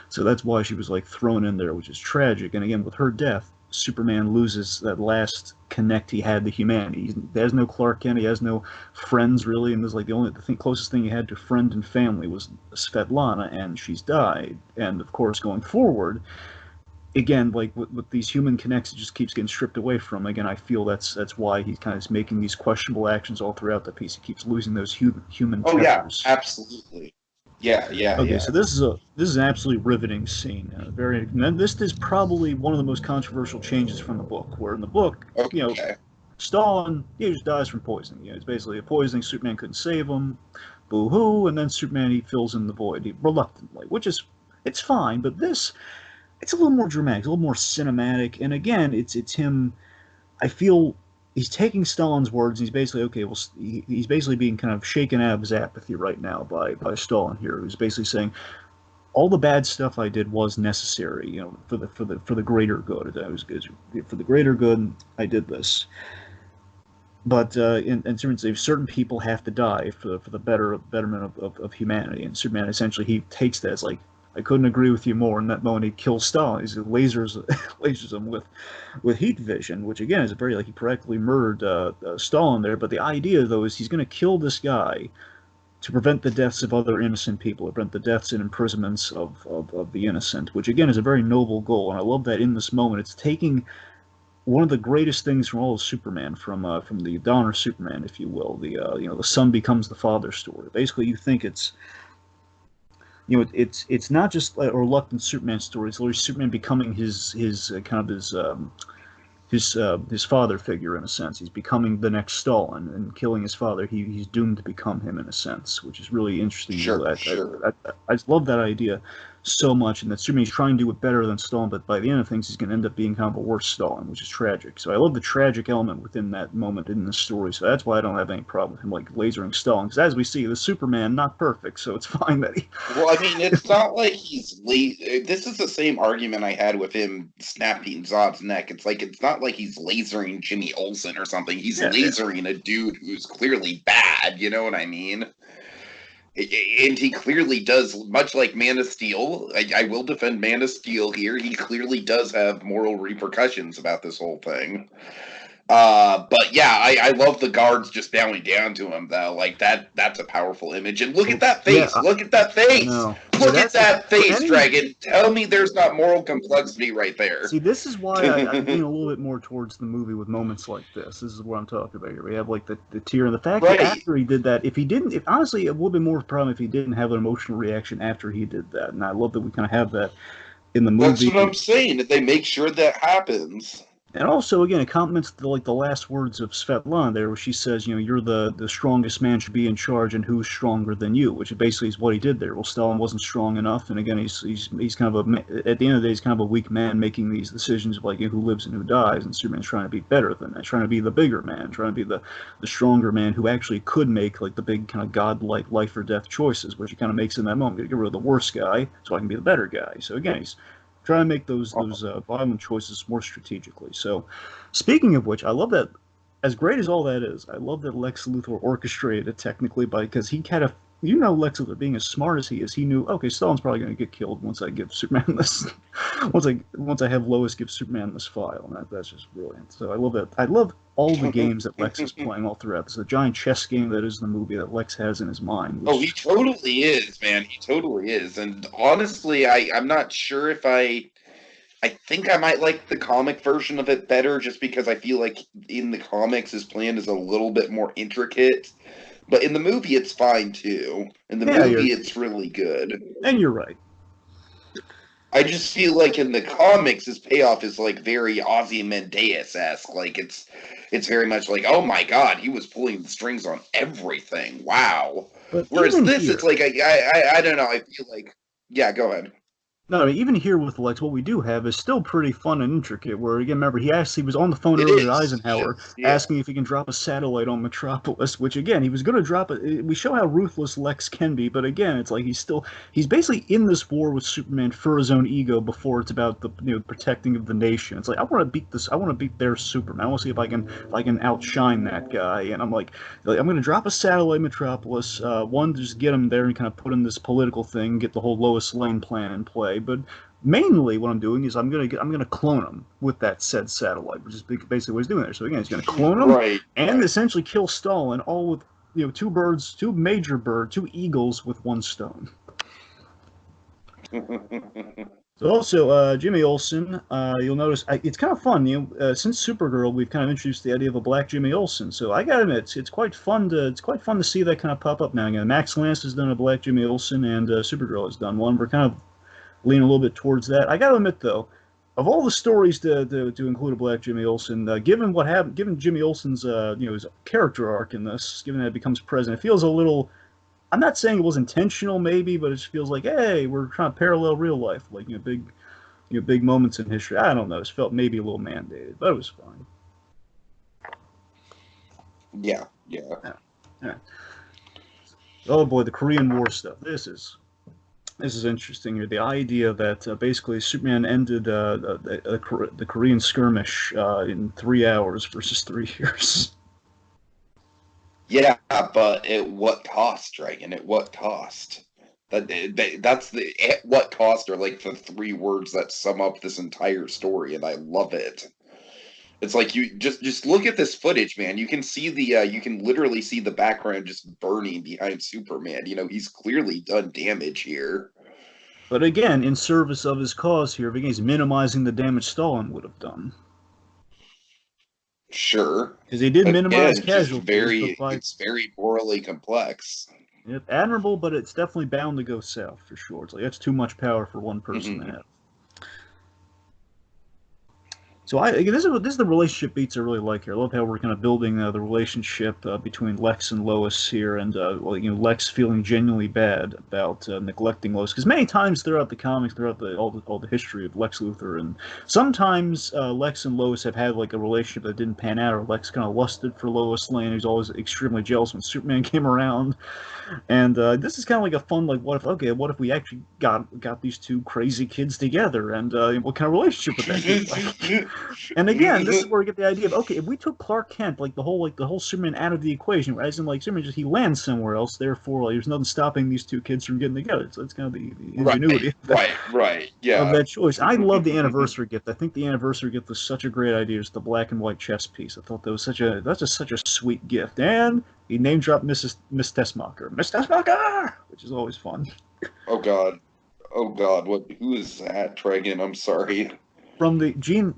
So that's why she was like thrown in there, which is tragic. And again, with her death, Superman loses that last connect he had to humanity. He has no Clark Kent. He has no friends really, and this is like closest thing he had to friend and family was Svetlana, and she's died. And of course, going forward, again, like with these human connects, it just keeps getting stripped away from. Again, I feel that's why he's kind of making these questionable actions all throughout the piece. He keeps losing those human Oh yeah, tempers. absolutely. Okay, Yeah. so this is an absolutely riveting scene. This is probably one of the most controversial changes from the book. Where in the book, Okay. Stalin he just dies from poisoning. It's basically a poisoning. Superman couldn't save him. Boo hoo! And then Superman he fills in the void reluctantly, which is it's fine. But this it's a little more dramatic, a little more cinematic. And again, it's him. I feel he's taking Stalin's words. And he's basically okay. Well, he's basically being kind of shaken out of his apathy right now by Stalin here, who's basically saying all the bad stuff I did was necessary, for the greater good. I was good for the greater good. I did this, but in terms of certain people have to die for the betterment of humanity. And Superman essentially he takes that as like I couldn't agree with you more. In that moment, he kills Stalin. He lasers him with heat vision, which again is a very like he practically murdered Stalin there. But the idea though is he's going to kill this guy to prevent the deaths of other innocent people, to prevent the deaths and imprisonments of the innocent, which again is a very noble goal. And I love that in this moment it's taking one of the greatest things from all of Superman, from the Donner Superman, if you will, the son becomes the father story. Basically, you think it's not just a reluctant Superman story. It's literally Superman becoming his kind of his father figure in a sense. He's becoming the next Stalin and killing his father. He's doomed to become him in a sense, which is really interesting. Sure. I just love that idea. so much, and that Superman's trying to do it better than Stalin, but by the end of things, he's going to end up being kind of a worse Stalin, which is tragic. So I love the tragic element within that moment in the story. So that's why I don't have any problem with him like lasering Stalin. Because as we see, the Superman not perfect, so it's fine that he. Well, I mean, it's not like he's this is the same argument I had with him snapping Zod's neck. It's like it's not like he's lasering Jimmy Olsen or something. He's Yeah, yeah. lasering a dude who's clearly bad. You know what I mean? And he clearly does, much like Man of Steel. I will defend Man of Steel here. He clearly does have moral repercussions about this whole thing. But yeah, I love the guards just bowing down to him though. Like that's a powerful image. And look at that face. Yeah, Look at that face. no. Look at that face, any, Dragon. Tell me there's not moral complexity right there. See, this is why I lean a little bit more towards the movie with moments like this. This is what I'm talking about here. We have like the tear, and the fact that after he did that, if honestly, it would be more of a problem if he didn't have an emotional reaction after he did that. And I love that we kind of have that in the movie. That's what I'm saying. That they make sure that happens. And also, again, it complements the last words of Svetlana there, where she says, you're the strongest man should be in charge, and who's stronger than you? Which basically is what he did there. Well, Stalin wasn't strong enough, and again, he's kind of at the end of the day, he's kind of a weak man making these decisions of like who lives and who dies, and Superman's trying to be better than that, trying to be the bigger man, trying to be the stronger man who actually could make like the big kind of godlike life or death choices, which he kind of makes in that moment. Get rid of the worst guy so I can be the better guy. So again, he's trying to make those violent choices more strategically. So, speaking of which, I love that. As great as all that is, I love that Lex Luthor orchestrated it technically because he kind of, Lex Luthor being as smart as he is, he knew, okay, Stalin's probably going to get killed once I give Superman this, once I have Lois give Superman this file, and that's just brilliant. So I love that. I love all the games that Lex is playing all throughout. This is a giant chess game that is the movie that Lex has in his mind. Oh, he totally is, man. He totally is. And honestly, I'm not sure if I think I might like the comic version of it better, just because I feel like in the comics his plan is a little bit more intricate. But in the movie, it's fine too. In the movie, it's really good. And you're right. I just feel like in the comics, his payoff is like very Ozymandias-esque. Like it's very much like, oh my god, he was pulling the strings on everything. Wow. But whereas this, it's like I don't know. I feel like, yeah, go ahead. No, I mean, even here with Lex, what we do have is still pretty fun and intricate. Where again, remember, he was on the phone earlier to Eisenhower, asking if he can drop a satellite on Metropolis. Which again, he was going to drop it. We show how ruthless Lex can be, but again, it's like he's basically in this war with Superman for his own ego before it's about the protecting of the nation. It's like I want to beat this. I want to beat their Superman. I want to see if I can outshine that guy. And I'm like I'm going to drop a satellite Metropolis. One, to just get him there and kind of put in this political thing, get the whole Lois Lane plan in play. But mainly what I'm doing is I'm gonna clone him with that said satellite, which is basically what he's doing there. So again, he's gonna clone him and essentially kill Stalin, all with two major birds, two eagles with one stone. So also, Jimmy Olsen, you'll notice it's kind of fun. Since Supergirl, we've kind of introduced the idea of a black Jimmy Olsen. So I gotta admit, it's quite fun to see that kind of pop up now and again. Max Lance has done a black Jimmy Olsen, and Supergirl has done one. We're kind of leaning a little bit towards that. I gotta admit though, of all the stories to include a black Jimmy Olsen, given what happened, given Jimmy Olsen's his character arc in this, given that it becomes president, it feels a little. I'm not saying it was intentional, maybe, but it just feels like, hey, we're trying to parallel real life, like big moments in history. I don't know. It felt maybe a little mandated, but it was fine. Yeah. Oh boy, the Korean War stuff. This is interesting here. The idea that basically Superman ended the Korean skirmish in 3 hours versus 3 years. Yeah, but at what cost, Dragon? At what cost? That's the at what cost are like the 3 words that sum up this entire story, and I love it. It's like you just look at this footage, man. You can see you can literally see the background just burning behind Superman. He's clearly done damage here. But again, in service of his cause here, he's minimizing the damage Stalin would have done. Sure, because he did minimize casualties. It's very morally complex. Yep, admirable, but it's definitely bound to go south for sure. It's like that's too much power for one person to have. So this is the relationship beats I really like here. I love how we're kind of building the relationship between Lex and Lois here, and Lex feeling genuinely bad about neglecting Lois, because many times throughout the comics, throughout all the history of Lex Luthor, and sometimes Lex and Lois have had like a relationship that didn't pan out, or Lex kind of lusted for Lois Lane. He was always extremely jealous when Superman came around. And this is kind of like a fun, like, what if we actually got these two crazy kids together, and what kind of relationship would that be like? And again, this is where we get the idea of, okay, if we took Clark Kent, like the whole Superman out of the equation, as in like Superman he lands somewhere else, therefore like, there's nothing stopping these two kids from getting together. So it's kind of the ingenuity right, yeah, of that choice. I love the anniversary gift. I think the anniversary gift was such a great idea. It's the black and white chess piece. I thought that's just such a sweet gift. And he name dropped Miss Tessmacher, Miss Tessmacher, which is always fun. Oh God, who is that, Dragon? I'm sorry. From the Gene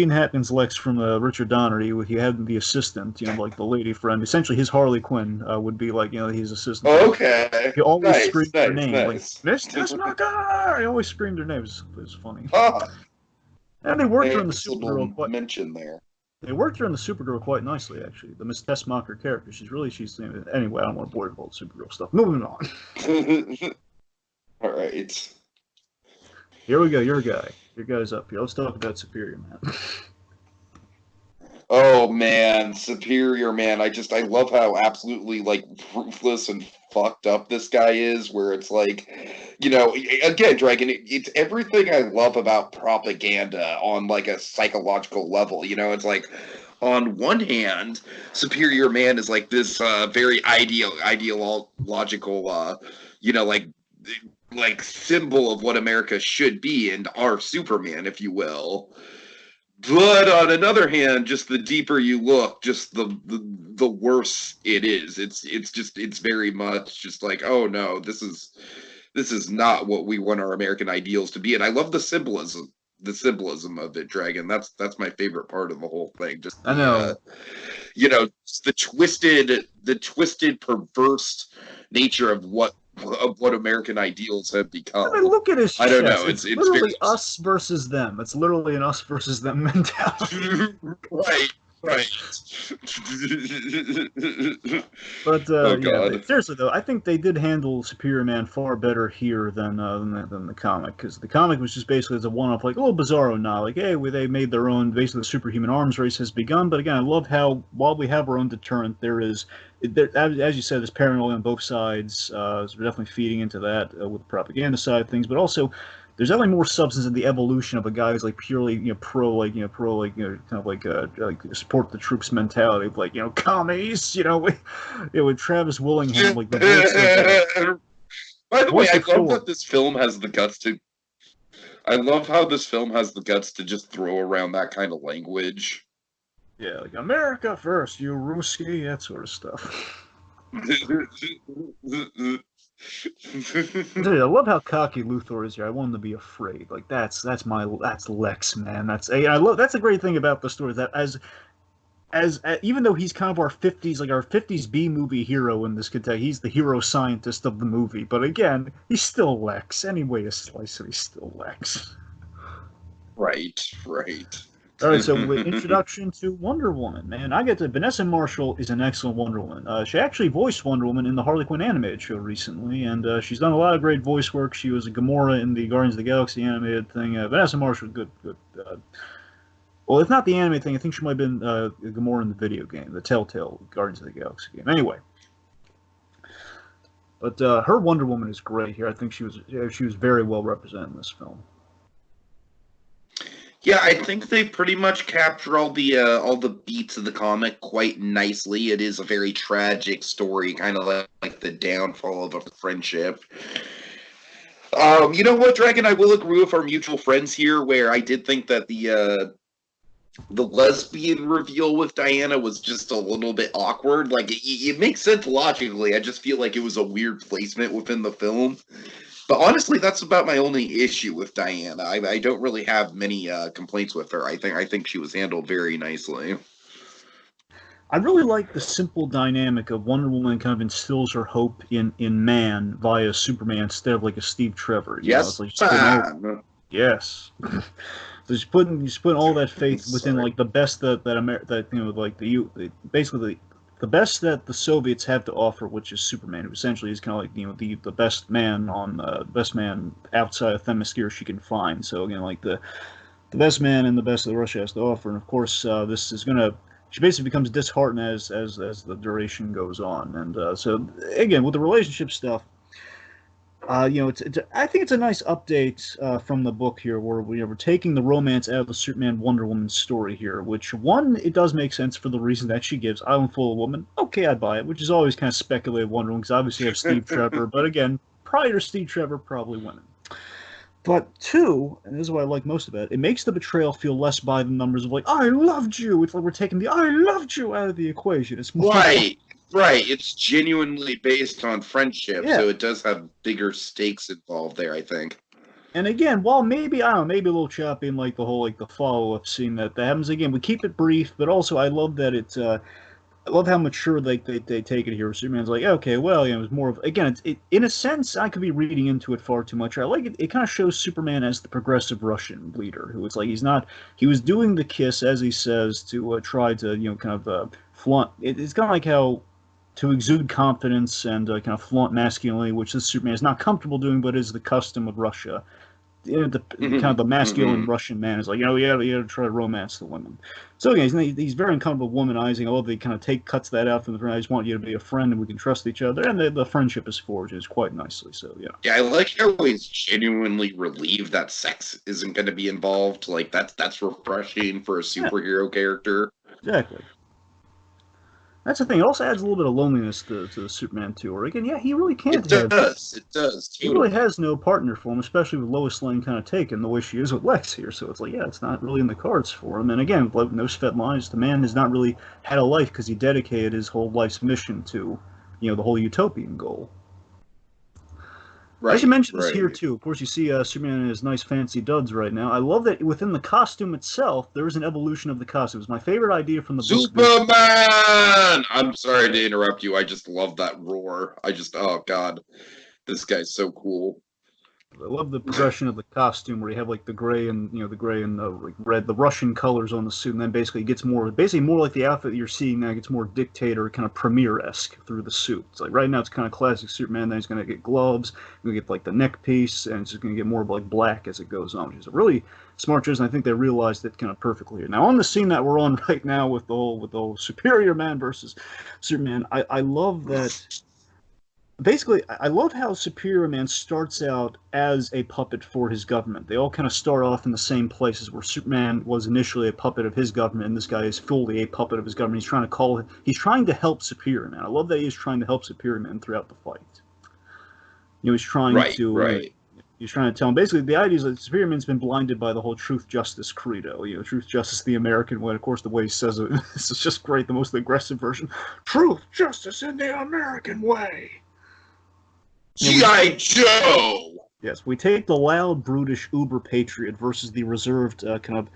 Hackman's Lex from Richard Donner, he had the assistant, like the lady friend. Essentially, his Harley Quinn would be like, his assistant. Oh, okay. He always screamed her name, nice. like Miss Tessmacher. He always screamed her name. It was funny. Ah, And they worked her in the Supergirl quite. Mention there. They worked her in the Supergirl quite nicely, actually. The Miss Tessmacher character. She's anyway. I don't want to bore you with all the Supergirl stuff. Moving on. All right. Here we go. Your guy. Your guy's up here. Let's talk about Superior Man. Oh man, Superior Man. I love how absolutely like ruthless and fucked up this guy is, where it's like, again, Dragon, it's everything I love about propaganda on like a psychological level. It's like, on one hand, Superior Man is like this very ideological, like symbol of what America should be, and our Superman, if you will. But on another hand, just the deeper you look, just the worse it is. It's very much just like, oh no, this is not what we want our American ideals to be. And I love the symbolism of it, Dragon. That's my favorite part of the whole thing. Just I know. The twisted, perverse nature of what American ideals have become. I mean, look at his chest. I don't know. It's literally very... us versus them. It's literally an us versus them mentality. Right. But seriously though, I think they did handle Superior Man far better here than the comic, because the comic was just basically as a one-off, like a little bizarro now, like, hey, they made their own. Basically, the superhuman arms race has begun. But again, I love how while we have our own deterrent, as you said, there's paranoia on both sides. So we're definitely feeding into that with the propaganda side of things, but also there's definitely more substance in the evolution of a guy who's like purely, pro, kind of like support the troops mentality of like, commies, with Travis Willingham, like the voice By the way, I love that this film has the guts to. I love how this film has the guts to just throw around that kind of language. Yeah, like America first, you Ruski, that sort of stuff. Dude, I love how cocky Luthor is here. I want him to be afraid. Like that's Lex, man. That's a great thing about the story, that as even though he's kind of our 50s B movie hero in this context, he's the hero scientist of the movie. But again, he's still Lex. Any way to slice it, he's still Lex. Right. All right, so with introduction to Wonder Woman, man, Vanessa Marshall is an excellent Wonder Woman. She actually voiced Wonder Woman in the Harley Quinn animated show recently, and she's done a lot of great voice work. She was a Gamora in the Guardians of the Galaxy animated thing. Vanessa Marshall, good. Well, if not the animated thing, I think she might have been Gamora in the video game, the Telltale Guardians of the Galaxy game. Anyway, but her Wonder Woman is great here. I think she was very well represented in this film. Yeah, I think they pretty much capture all the beats of the comic quite nicely. It is a very tragic story, kind of like the downfall of a friendship. You know what, Dragon? I will agree with our mutual friends here, where I did think that the lesbian reveal with Diana was just a little bit awkward. Like, it makes sense logically. I just feel like it was a weird placement within the film. But honestly, that's about my only issue with Diana. I don't really have many complaints with her. I think she was handled very nicely. I really like the simple dynamic of Wonder Woman kind of instills her hope in man via Superman instead of like a Steve Trevor. Yes, yes. So she's putting all that faith within Sorry. like the best that you know like basically the best that the Soviets have to offer, which is Superman, who essentially is kind of like the best man on best man outside of Themyscira she can find. So again, like the best man and the best that Russia has to offer, and of course this is gonna. She basically becomes disheartened as the duration goes on, and so again with the relationship stuff, I think it's a nice update from the book here, where we're taking the romance out of the Superman Wonder Woman story here. Which one, it does make sense for the reason that she gives. Island full of woman, okay, I buy it. Which is always kind of speculative Wonder Woman, because obviously you have Steve Trevor, but again, prior to Steve Trevor, probably women. But two, and this is what I like most about it, it makes the betrayal feel less by the numbers of like I loved you. It's like we're taking the I loved you out of the equation. It's more Right, right. It's genuinely based on friendship, yeah. so it does have bigger stakes involved there, I think. And again, while maybe I don't know, maybe a little choppy in like the whole like the follow up scene that happens again, we keep it brief, but also I love that it's I love how mature they take it here. Superman's like, okay, well, it was more of again, in a sense, I could be reading into it far too much. I like it. It kind of shows Superman as the progressive Russian leader, who it's like he's not. He was doing the kiss, as he says, to try to kind of flaunt. It's kind of like how to exude confidence and kind of flaunt masculinity, which this Superman is not comfortable doing, but is the custom of Russia. Kind of the masculine Russian man is like, you gotta try to romance the women. So again, he's very uncomfortable womanizing. I love they kind of cuts that out from the front. I just want you to be a friend and we can trust each other. And the friendship is forged quite nicely. So yeah. Yeah, I like how he's genuinely relieved that sex isn't going to be involved. Like that's refreshing for a Yeah, superhero character. exactly. That's the thing. It also adds a little bit of loneliness to Superman too. Or again, yeah, he really can't It have. does. It does. He really Totally. has no partner for him, especially with Lois Lane kind of taken the way she is with Lex here. So it's like, yeah, it's not really in the cards for him. And again, no sped lines. The man has not really had a life because he dedicated his whole life's mission to, the whole utopian goal. I should Right. mention this here Right. too. Of course, you see Superman in his nice fancy duds right now. I love that within the costume itself, there is an evolution of the costume. It's my favorite idea from the book. Superman! I'm sorry to interrupt you. I just love that roar. Oh god, this guy's so cool. I love the progression of the costume where you have like the gray and the gray and the like red, the Russian colors on the suit, and then basically it gets more like the outfit that you're seeing now. It gets more dictator kind of premiere-esque through the suit. It's like right now it's kind of classic Superman. Then he's gonna get gloves, gonna get like the neck piece, and it's just gonna get more like black as it goes on, which is a really smart choice. And I think they realized it kind of perfectly here. Now on the scene that we're on right now with the whole Superior Man versus Superman, I love that basically, I love how Superior Man starts out as a puppet for his government. They all kind of start off in the same places where Superman was initially a puppet of his government, and this guy is fully a puppet of his government. He's trying to help Superior Man. I love that he's trying to help Superior Man throughout the fight. He's trying Right. to, Right. he's trying to tell him, basically, the idea is that Superior Man's been blinded by the whole truth, justice credo. Truth, justice, the American way. Of course, the way he says it, this is just great, the most aggressive version. Truth, justice, in the American way. G.I. Joe! Yes, we take the loud, brutish uber patriot versus the reserved kind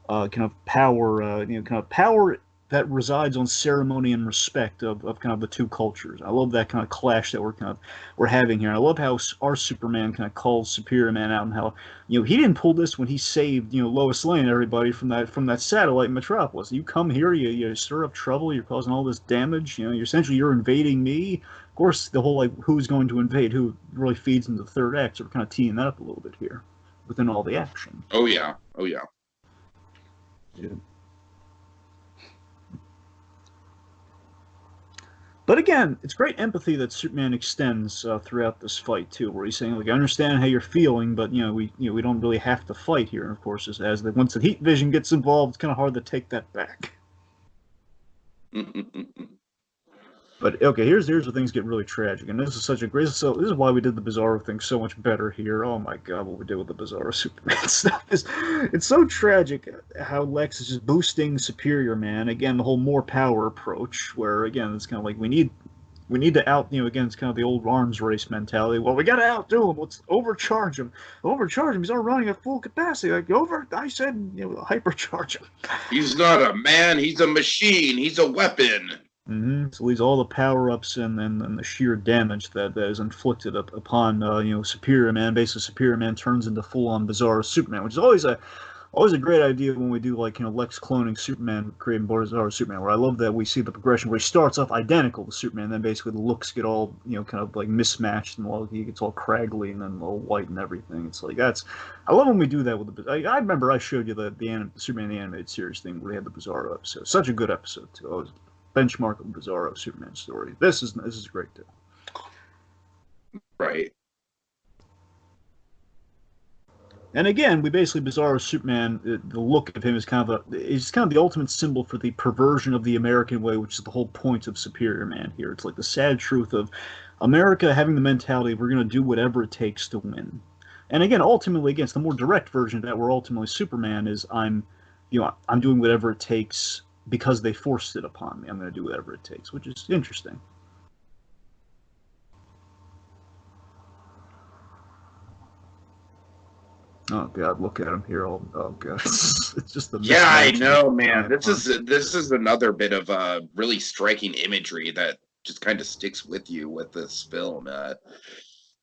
of power, kind of power that resides on ceremony and respect of kind of the two cultures. I love that kind of clash that we're having here. I love how our Superman kind of calls Superior Man out, and how he didn't pull this when he saved Lois Lane and everybody from that satellite in Metropolis. You come here, you stir up trouble, you're causing all this damage. You're invading me. Of course, the whole like who's going to invade who really feeds into the third act, so we're kind of teeing that up a little bit here within all the action. Oh yeah. Oh yeah. Yeah. But again, it's great empathy that Superman extends throughout this fight too, where he's saying, "Like, I understand how you're feeling, but we don't really have to fight here." And of course, once the heat vision gets involved, it's kind of hard to take that back. But okay, here's where things get really tragic, and this is such a great. So this is why we did the Bizarro thing so much better here. Oh my god, what we did with the Bizarro Superman stuff is it's so tragic. How Lex is just boosting Superior Man again, the whole more power approach, where again it's kind of like we need to again it's kind of the old arms race mentality. Well, we got to outdo him. Let's overcharge him. He's not running at full capacity. I said hypercharge him. He's not a man. He's a machine. He's a weapon. So leaves all the power-ups and the sheer damage that is inflicted upon Superior Man. Basically, Superior Man turns into full-on Bizarro Superman, which is always a Always a great idea when we do like Lex cloning Superman, creating Bizarro Superman. Where I love that we see the progression where he starts off identical to Superman, and then basically the looks get all kind of like mismatched, and he gets all craggly and then all white and everything. It's like I love when we do that with the. I remember I showed you the Superman the animated series thing where they had the Bizarro episode. Such a good episode too. I was benchmark of Bizarro Superman story. This is great too. Right. And again, we basically Bizarro Superman. The look of him is kind of the ultimate symbol for the perversion of the American way, which is the whole point of Superior Man here. It's like the sad truth of America having the mentality we're going to do whatever it takes to win. And again, ultimately, against the more direct version of that, where ultimately Superman is I'm doing whatever it takes because they forced it upon me. I'm going to do whatever it takes, which is interesting. Oh God, look at him here! Oh God, it's just the yeah, I know, man. This is another bit of really striking imagery that just kind of sticks with you with this film.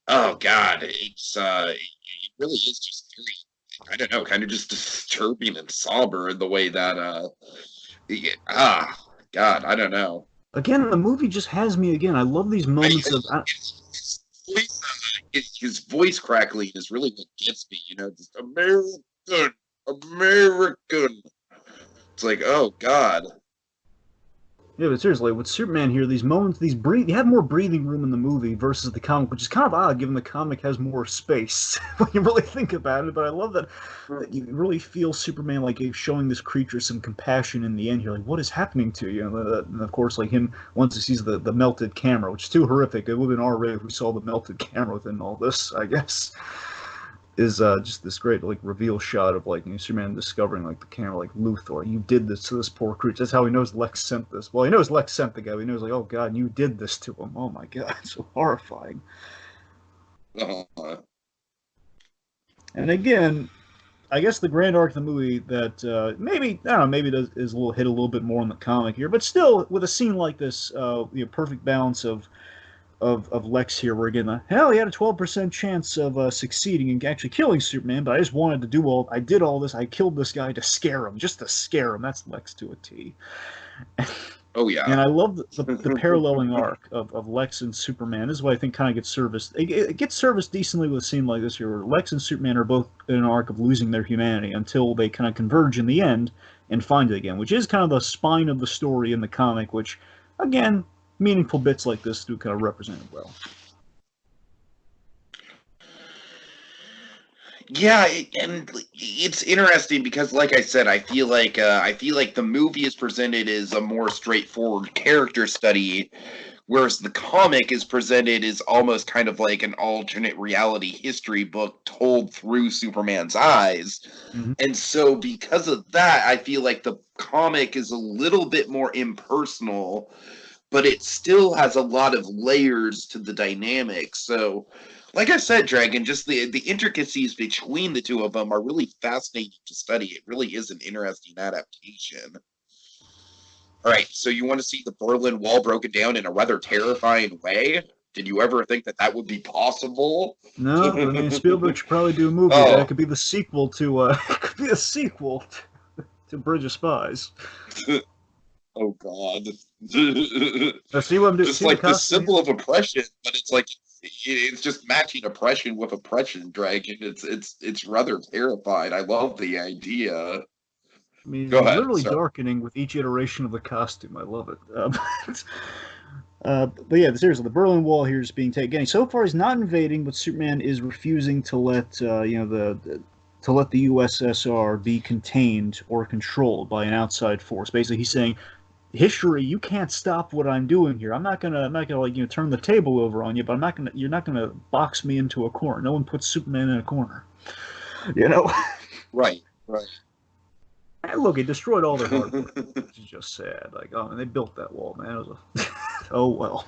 Oh God, it really is just very, I don't know, kind of just disturbing and somber in the way that God, I don't know. Again, the movie just has me again. I love these moments of. His voice crackling is really what gets me, just American. It's like, oh God. Yeah, but seriously, with Superman here, these moments, you have more breathing room in the movie versus the comic, which is kind of odd, given the comic has more space when you really think about it. But I love that you really feel Superman like showing this creature some compassion in the end. You're like, what is happening to you? And of course, like him once he sees the melted camera, which is too horrific. It would have been R-rated if we saw the melted camera within all this, I guess. Is just this great like reveal shot of like Superman discovering like the camera, like Luthor, you did this to this poor creature. That's how he knows Lex sent this. Well, he knows Lex sent the guy. But he knows like, oh God, you did this to him. Oh my God, it's so horrifying. And again, I guess the grand arc of the movie that maybe I don't know, maybe is a little bit more in the comic here, but still with a scene like this, perfect balance of Lex here, where again, hell, he had a 12% chance of succeeding and actually killing Superman, but I just wanted to I did all this, I killed this guy to scare him, just to scare him. That's Lex to a T. Oh, yeah. And I love the paralleling arc of Lex and Superman. This is what I think kind of gets serviced. It gets serviced decently with a scene like this here, where Lex and Superman are both in an arc of losing their humanity until they kind of converge in the end and find it again, which is kind of the spine of the story in the comic, which, again, meaningful bits like this do kind of represent it well. Yeah, and it's interesting because, like I said, I feel like the movie is presented as a more straightforward character study, whereas the comic is presented as almost kind of like an alternate reality history book told through Superman's eyes. Mm-hmm. And so, because of that, I feel like the comic is a little bit more impersonal, but it still has a lot of layers to the dynamic. So, like I said, Dragon, just the intricacies between the two of them are really fascinating to study. It really is an interesting adaptation. All right, so you want to see the Berlin Wall broken down in a rather terrifying way? Did you ever think that would be possible? No, I mean Spielberg should probably do a movie that could be the sequel to Bridge of Spies. Oh God! See what I'm doing? Just like the symbol of oppression, but it's like it's just matching oppression with oppression, Dragon. It's rather terrifying. I love the idea. I mean, Go ahead, literally darkening with each iteration of the costume. I love it. But yeah, seriously, the Berlin Wall here is being taken. Again, so far he's not invading, but Superman is refusing to let the USSR be contained or controlled by an outside force. Basically, he's saying, history, you can't stop what I'm doing here. I'm not gonna turn the table over on you, but you're not gonna box me into a corner. No one puts Superman in a corner. Right. And look, he destroyed all their hard work, which is just sad. Like, oh, and they built that wall, man. It was oh well.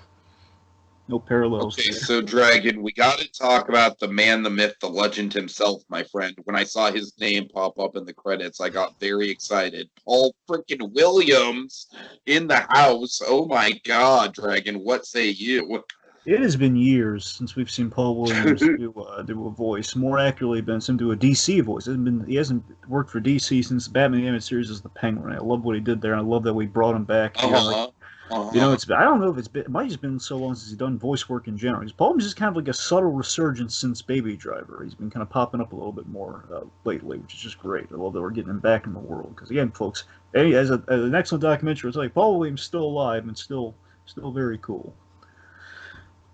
No parallels. Okay, so Dragon, we got to talk about the man, the myth, the legend himself, my friend. When I saw his name pop up in the credits, I got very excited. Paul freaking Williams in the house. Oh my God, Dragon, what say you? It has been years since we've seen Paul Williams do a voice. More accurately, been him do a DC voice. He hasn't worked for DC since the Batman animated series as the Penguin. I love what he did there, and I love that we brought him back here. Like, Uh-huh. Uh-huh. I don't know if it might have just been so long since he's done voice work in general. Because Paul Williams is kind of like a subtle resurgence since Baby Driver. He's been kind of popping up a little bit more lately, which is just great. I love that we're getting him back in the world. Because again, folks, as an excellent documentary, it's like Paul Williams still alive and still very cool.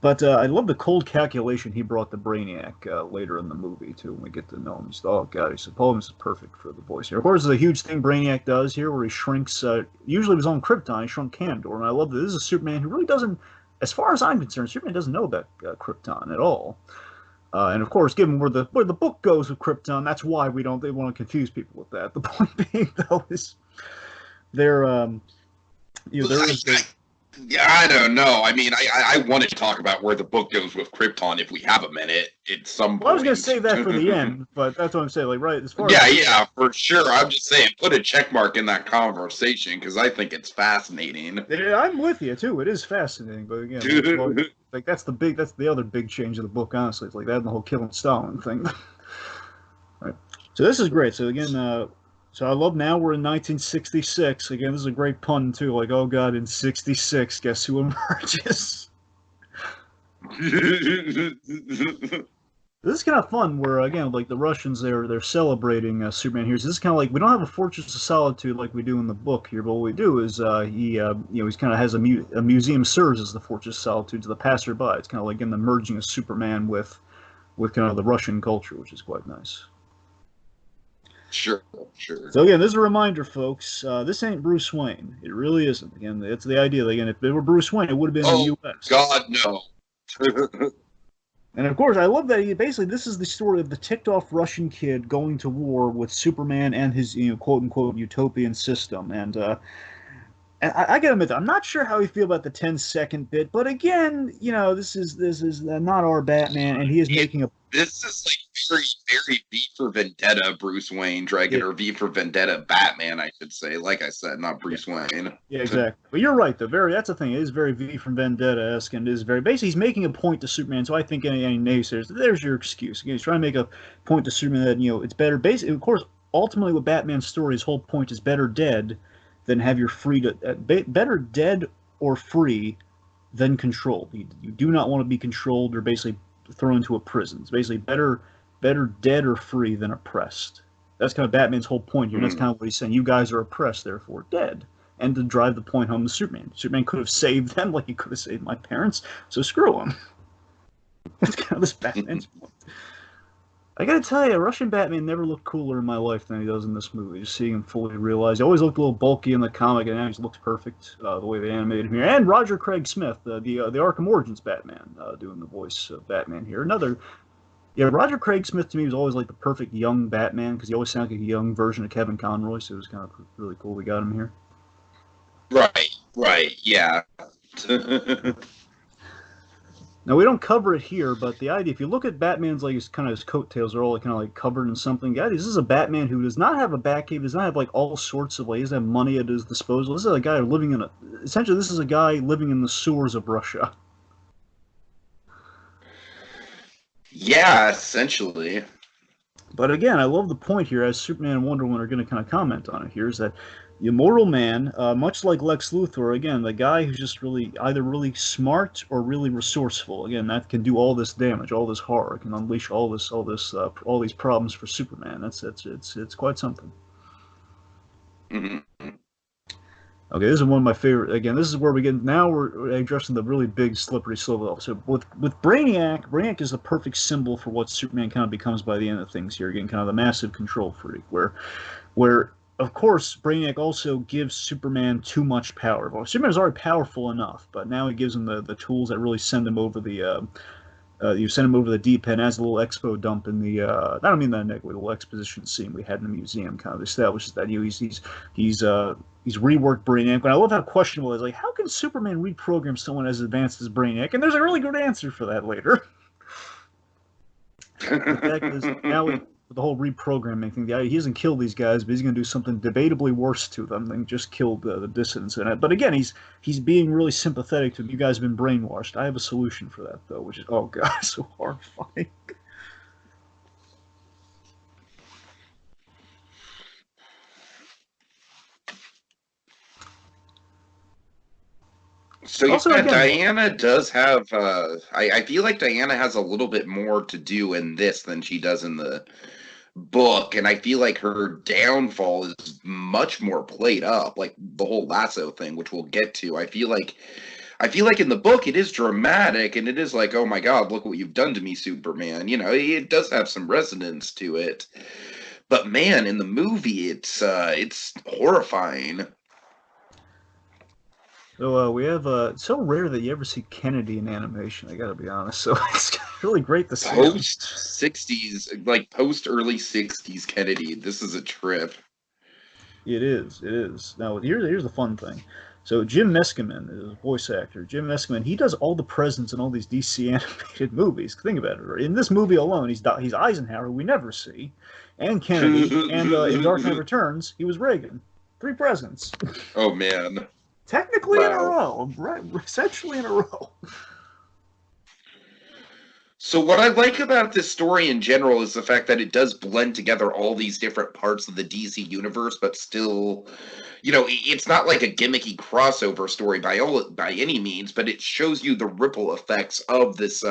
But I love the cold calculation he brought to Brainiac later in the movie, too, when we get to know him. Oh, God, he said, Paul Williams is perfect for the voice here. Of course, there's a huge thing Brainiac does here where he shrinks, usually with his own Krypton, he shrunk Kandor. And I love that this is a Superman who really doesn't, as far as I'm concerned, Superman doesn't know about Krypton at all. And of course, given where the book goes with Krypton, that's why they want to confuse people with that. The point being, though, is there is... Yeah, I don't know. I mean, I want to talk about where the book goes with Krypton if we have a minute at some point. Well, I was going to save that for the end, but that's what I'm saying. Like, right, as far yeah, for sure. I'm just saying, put a check mark in that conversation because I think it's fascinating. I'm with you too. It is fascinating, but again, like that's the other big change of the book. Honestly, it's like that and the whole killing Stalin thing. Right. So this is great. So again, so I love now we're in 1966. Again, this is a great pun too. Like, oh God, in '66, guess who emerges? This is kind of fun. Where again, like the Russians, they're celebrating Superman here. So this is kind of like we don't have a Fortress of Solitude like we do in the book here, but what we do is he's kind of has a museum serves as the Fortress of Solitude to the passerby. It's kind of like in the merging of Superman with kind of the Russian culture, which is quite nice. Sure. So again, this is a reminder, folks. This ain't Bruce Wayne. It really isn't. Again, it's the idea. Again, if it were Bruce Wayne, it would have been in the U.S. God, no. And of course, I love that this is the story of the ticked-off Russian kid going to war with Superman and his quote-unquote utopian system. And I gotta admit, I'm not sure how we feel about the 10-second bit, but again, this is not our Batman, and he is making a. This is like very, very V for Vendetta Bruce Wayne Dragon, or V for Vendetta Batman, I should say. Like I said, not Bruce Wayne. Yeah, exactly. But you're right, though. That's the thing. It is very V for Vendetta-esque, and it is very basically he's making a point to Superman. So I think any naysayers, there's your excuse. Again, he's trying to make a point to Superman that it's better. Basically, of course, ultimately, with Batman's story, his whole point is better dead than have your free to better dead or free than controlled. You do not want to be controlled or basically thrown into a prison. It's basically better dead or free than oppressed. That's kind of Batman's whole point here. That's kind of what he's saying. You guys are oppressed, therefore dead. And to drive the point home to Superman. Superman could have saved them like he could have saved my parents, so screw him. That's kind of this Batman's point. I gotta tell you, Russian Batman never looked cooler in my life than he does in this movie. Just seeing him fully realized. He always looked a little bulky in the comic, and now he looks perfect the way they animated him here. And Roger Craig Smith, the Arkham Origins Batman, doing the voice of Batman here. Roger Craig Smith to me was always like the perfect young Batman because he always sounded like a young version of Kevin Conroy, so it was kind of really cool we got him here. Right, yeah. Now we don't cover it here, but the idea, if you look at Batman's his coattails are all kind of like covered in something. Guys, this is a Batman who does not have a Batcave, does not have like all sorts of he doesn't have money at his disposal. This is a guy living in this is a guy living in the sewers of Russia. Yeah, essentially. But again, I love the point here, as Superman and Wonder Woman are going to kind of comment on it here, is that the immortal man, much like Lex Luthor, again, the guy who's just either really smart or really resourceful, again, that can do all this damage, all this horror, can unleash all these problems for Superman. It's quite something. Mm-hmm. Okay, this is one of my favorite. Again, this is where we're addressing the really big slippery slope. So with Brainiac is the perfect symbol for what Superman kind of becomes by the end of things here. Again, kind of the massive control freak, where of course Brainiac also gives Superman too much power. Well, Superman's already powerful enough, but now he gives him the tools that really send him over the you send him over the deep end as a little expo dump in the I don't mean that negatively, the little exposition scene we had in the museum kind of establishes that he's reworked Brainiac. And I love how questionable it is. Like, how can Superman reprogram someone as advanced as Brainiac? And there's a really good answer for that later. The fact is, the whole reprogramming thing. He doesn't kill these guys, but he's going to do something debatably worse to them than just kill the dissidents in it. But again, he's being really sympathetic to them. You guys have been brainwashed. I have a solution for that though, which is oh god, so horrifying. So yeah, Also, again, Diana does have. I feel like Diana has a little bit more to do in this than she does in the book, and I feel like her downfall is much more played up, like the whole lasso thing, which we'll get to. I feel like in the book it is dramatic, and it is like, oh my god, look what you've done to me, Superman. It does have some resonance to it, but man, in the movie, it's horrifying. so we have it's so rare that you ever see Kennedy in animation. I got to be honest. So it's really great to see him. Post 60s, like post early 60s Kennedy. This is a trip. It is. It is. Now here's the fun thing. So Jim Meskimen is a voice actor. Jim Meskimen, he does all the presents in all these DC animated movies. Think about it. In this movie alone, he's Eisenhower, who we never see, and Kennedy, and in Dark Knight Returns, he was Reagan. 3 presidents. Oh man. Technically in a Wow. row, right? Essentially in a row. So what I like about this story in general is the fact that it does blend together all these different parts of the DC universe, but still, it's not like a gimmicky crossover story by any means, but it shows you the ripple effects of this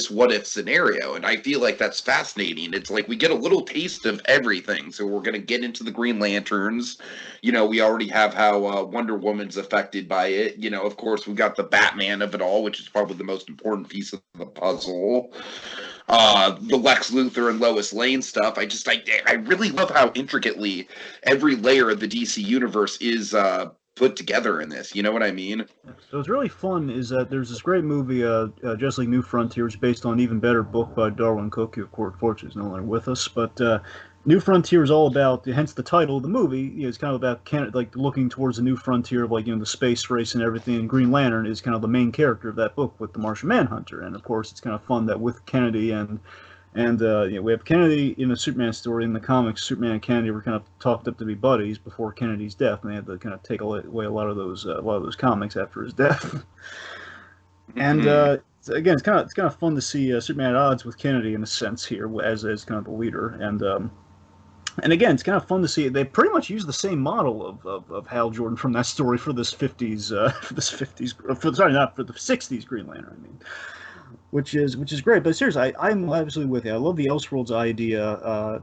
what if scenario, and I feel like that's fascinating. It's like we get a little taste of everything. So we're gonna get into the Green Lanterns. We already have how Wonder Woman's affected by it. Of course, we got the Batman of it all, which is probably the most important piece of the puzzle. The Lex Luthor and Lois Lane stuff. I really love how intricately every layer of the DC universe is put together in this. You know what I mean? So what's really fun is that there's this great movie, Just Like New Frontiers, based on an even better book by Darwin Cook, who of course fortunately is no longer with us. But New Frontier is all about, hence the title of the movie. It's kind of about like looking towards the new frontier of the space race and everything. And Green Lantern is kind of the main character of that book with the Martian Manhunter. And of course, it's kind of fun that with Kennedy and we have Kennedy in a Superman story. In the comics, Superman and Kennedy were kind of talked up to be buddies before Kennedy's death, and they had to kind of take away a lot of those comics after his death. And again, it's kind of fun to see Superman at odds with Kennedy in a sense here, as kind of the leader. And again, it's kind of fun to see they pretty much use the same model of Hal Jordan from that story for this 50s sorry, not for the 60s Green Lantern. I mean. Which is great, but seriously, I'm absolutely with you. I love the Elseworlds idea.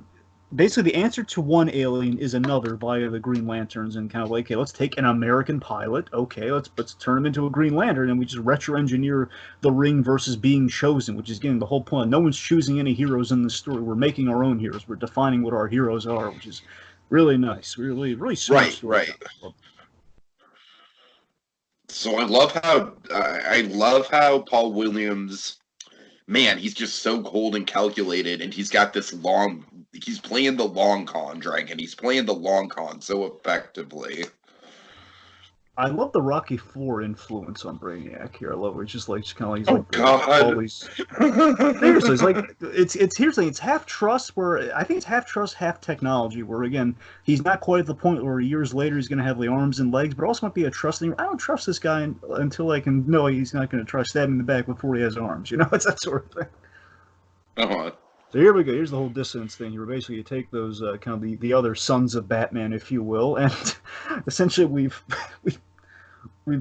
Basically, the answer to one alien is another via the Green Lanterns, and kind of like, okay, let's take an American pilot. Okay, let's turn him into a Green Lantern, and we just retro-engineer the ring versus being chosen, which is again the whole point. No one's choosing any heroes in this story. We're making our own heroes. We're defining what our heroes are, which is really nice. Really smart story. Right. So I love how Paul Williams, man, he's just so cold and calculated, and he's got this he's playing the long con dragon. He's playing the long con so effectively. I love the Rocky IV influence on Brainiac here. I love it. It's just kind of like Oh God. all these. Seriously, it's like here's the thing. It's half trust, where I think it's half trust, half technology. Where again, he's not quite at the point where years later he's going to have the arms and legs, but also might be a trusting. I don't trust this guy until I can know he's not going to try stabbing in the back before he has arms. It's that sort of thing. Uh-huh. So here we go. Here's the whole dissonance thing. Where basically you take those kind of the other sons of Batman, if you will, and essentially we've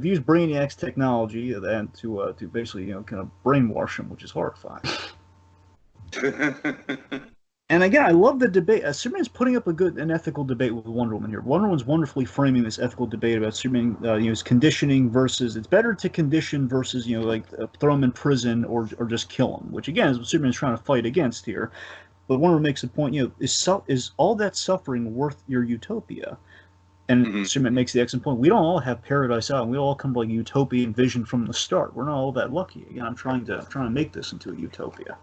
used Brainiac's technology and to basically kind of brainwash him, which is horrifying. And again, I love the debate. Superman's putting up an ethical debate with Wonder Woman here. Wonder Woman's wonderfully framing this ethical debate about Superman, his conditioning versus it's better to condition versus throw him in prison or just kill him, which again is what Superman's trying to fight against here. But Wonder Woman makes the point, is all that suffering worth your utopia? And Superman makes the excellent point. We don't all have Paradise Island. We all come to utopian vision from the start. We're not all that lucky. Again, I'm trying to make this into a utopia.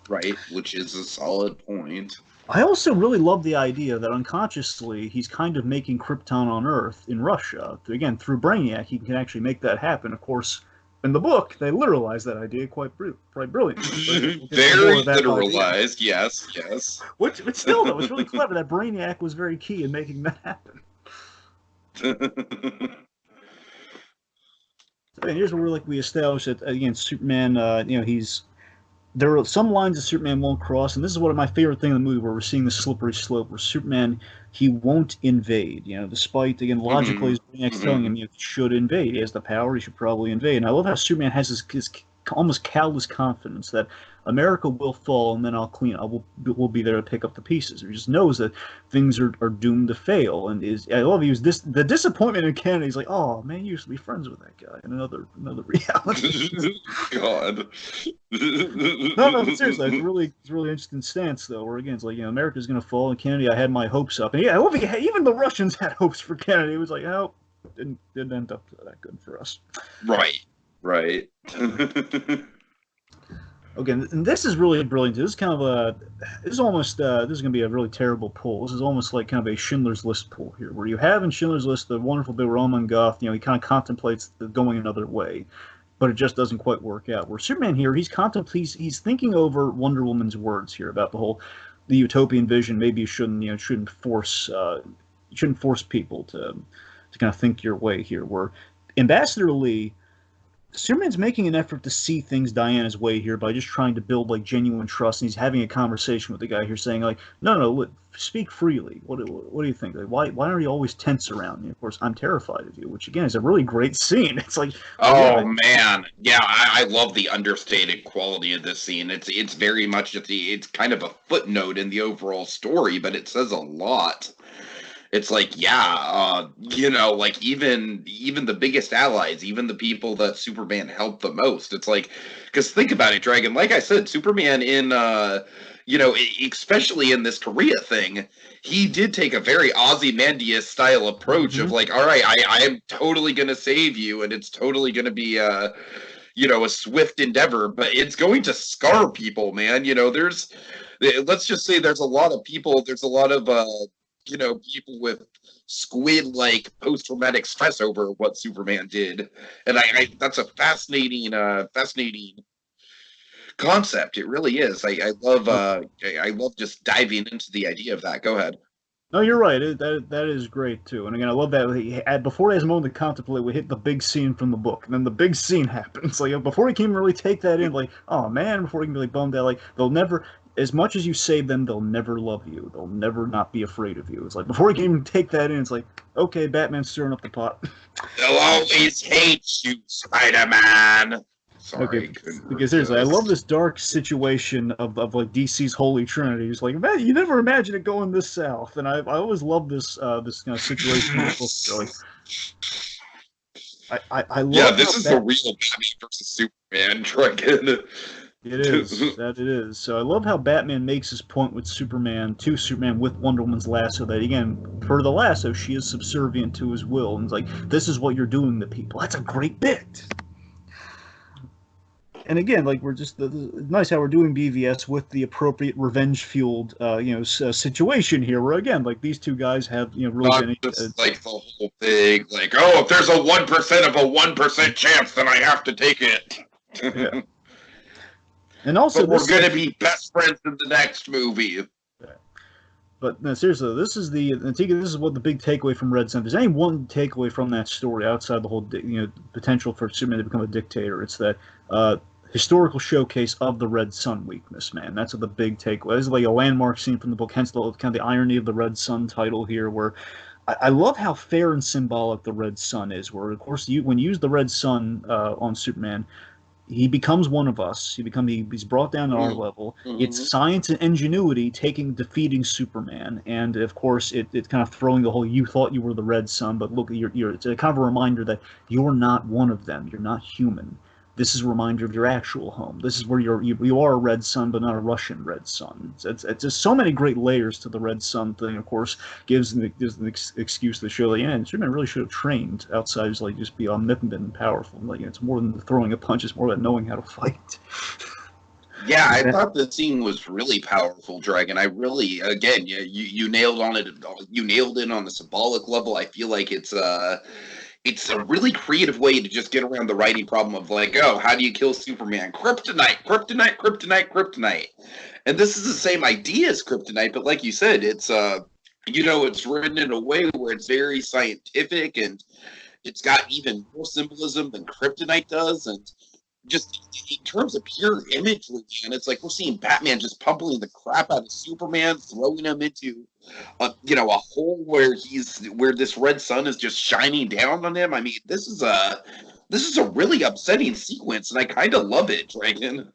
Right, which is a solid point. I also really love the idea that unconsciously he's kind of making Krypton on Earth in Russia. Again, through Brainiac, he can actually make that happen. Of course, In the book, they literalize that idea quite brilliantly. But again, we'll get into more Very of that by the end. literalized, yes, yes. Which still, though, it's really clever. That Brainiac was very key in making that happen. And here's where we establish that again, Superman. There are some lines that Superman won't cross, and this is one of my favorite things in the movie, where we're seeing the slippery slope, where Superman he won't invade. Despite again logically his Brainiac's telling him he should invade. He has the power. He should probably invade. And I love how Superman has his almost callous confidence that America will fall, and then we'll be there to pick up the pieces. He just knows that things are doomed to fail, and I love the disappointment in Canada. He's like, oh man, you used to be friends with that guy in another reality. God. No, but seriously, it's really interesting stance though. Where again, it's like America's gonna fall, and Kennedy, I had my hopes up, and yeah, I love even the Russians had hopes for Kennedy. It was like, oh, didn't end up that good for us. Right. Okay, and this is really brilliant. This is kind of this is almost, this is going to be a really terrible pull. This is almost like kind of a Schindler's List pull here, where you have in Schindler's List the wonderful Bill Roman Goth, he kind of contemplates going another way, but it just doesn't quite work out. Where Superman here, he's thinking over Wonder Woman's words here about the utopian vision. Maybe you shouldn't force people to kind of think your way here. Where Ambassador Lee, Superman's making an effort to see things Diana's way here by just trying to build genuine trust, and he's having a conversation with the guy here, saying no, speak freely. What do you think? Why are you always tense around me? Of course, I'm terrified of you, which again is a really great scene. It's like, man, yeah, I love the understated quality of this scene. It's very much it's kind of a footnote in the overall story, but it says a lot. It's like, yeah, even the biggest allies, even the people that Superman helped the most. It's like, because think about it, Dragon. Like I said, Superman especially in this Korea thing, he did take a very Ozymandias style approach of all right, I am totally gonna save you, and it's totally gonna be a swift endeavor, but it's going to scar people, man. Let's just say there's a lot of people. There's a lot of people with squid-like post-traumatic stress over what Superman did, and I that's a fascinating concept. It really is. I love just diving into the idea of that. Go ahead. No, you're right. That is great too. And again, I love that before he has a moment to contemplate, we hit the big scene from the book, and then the big scene happens. Before he can really take that in, oh man, before he can really bummed out, they'll never. As much as you save them, they'll never love you. They'll never not be afraid of you. It's like, before you can even take that in, it's like, okay, Batman's stirring up the pot. They'll always hate you, Spider-Man. Sorry. Okay, because seriously, I love this dark situation of DC's Holy Trinity. It's like, man, you never imagine it going this south. And I always love this this kind of situation. I love. Yeah, this is the real Batman versus Superman, Dragon. It is. So I love how Batman makes his point with Superman with Wonder Woman's lasso, that again, per the lasso, she is subservient to his will, and it's like, this is what you're doing to people. That's a great bit. And again, we're just nice how we're doing BVS with the appropriate revenge-fueled, situation here. Where again, these two guys have really not just the whole thing, if there's a 1% of a 1% chance, then I have to take it. Yeah. And also, but we're going to be best friends in the next movie. But no, seriously, this is what the big takeaway from Red Sun. If there's any one takeaway from that story outside the whole potential for Superman to become a dictator, it's that historical showcase of the Red Sun weakness. Man, that's the big takeaway. This is a landmark scene from the book. Hence, kind of the irony of the Red Sun title here, where I love how fair and symbolic the Red Sun is. Where of course, when you use the Red Sun on Superman, he becomes one of us. He's brought down to our level. Mm-hmm. It's science and ingenuity defeating Superman, and of course, it's kind of throwing the whole "you thought you were the Red Sun, but look, it's a kind of a reminder that you're not one of them. You're not human. This is a reminder of your actual home. This is where you are a Red Sun, but not a Russian Red Sun. It's just so many great layers to the Red Sun thing. Of course, gives an excuse to show that Superman really should have trained outside, just be omnipotent and powerful. It's more than throwing a punch; it's more about knowing how to fight. Yeah, I thought the scene was really powerful, Dragon. I really, again, you nailed on it. You nailed it on the symbolic level. I feel like it's it's a really creative way to just get around the writing problem of like, oh, how do you kill Superman? Kryptonite, kryptonite, kryptonite, kryptonite. And this is the same idea as kryptonite, but like you said, it's it's written in a way where it's very scientific and it's got even more symbolism than kryptonite does, and just in terms of pure imagery, and it's like we're seeing Batman just pummeling the crap out of Superman, throwing him into a hole where this red sun is just shining down on him. I mean, this is a really upsetting sequence, and I kind of love it, Dragon.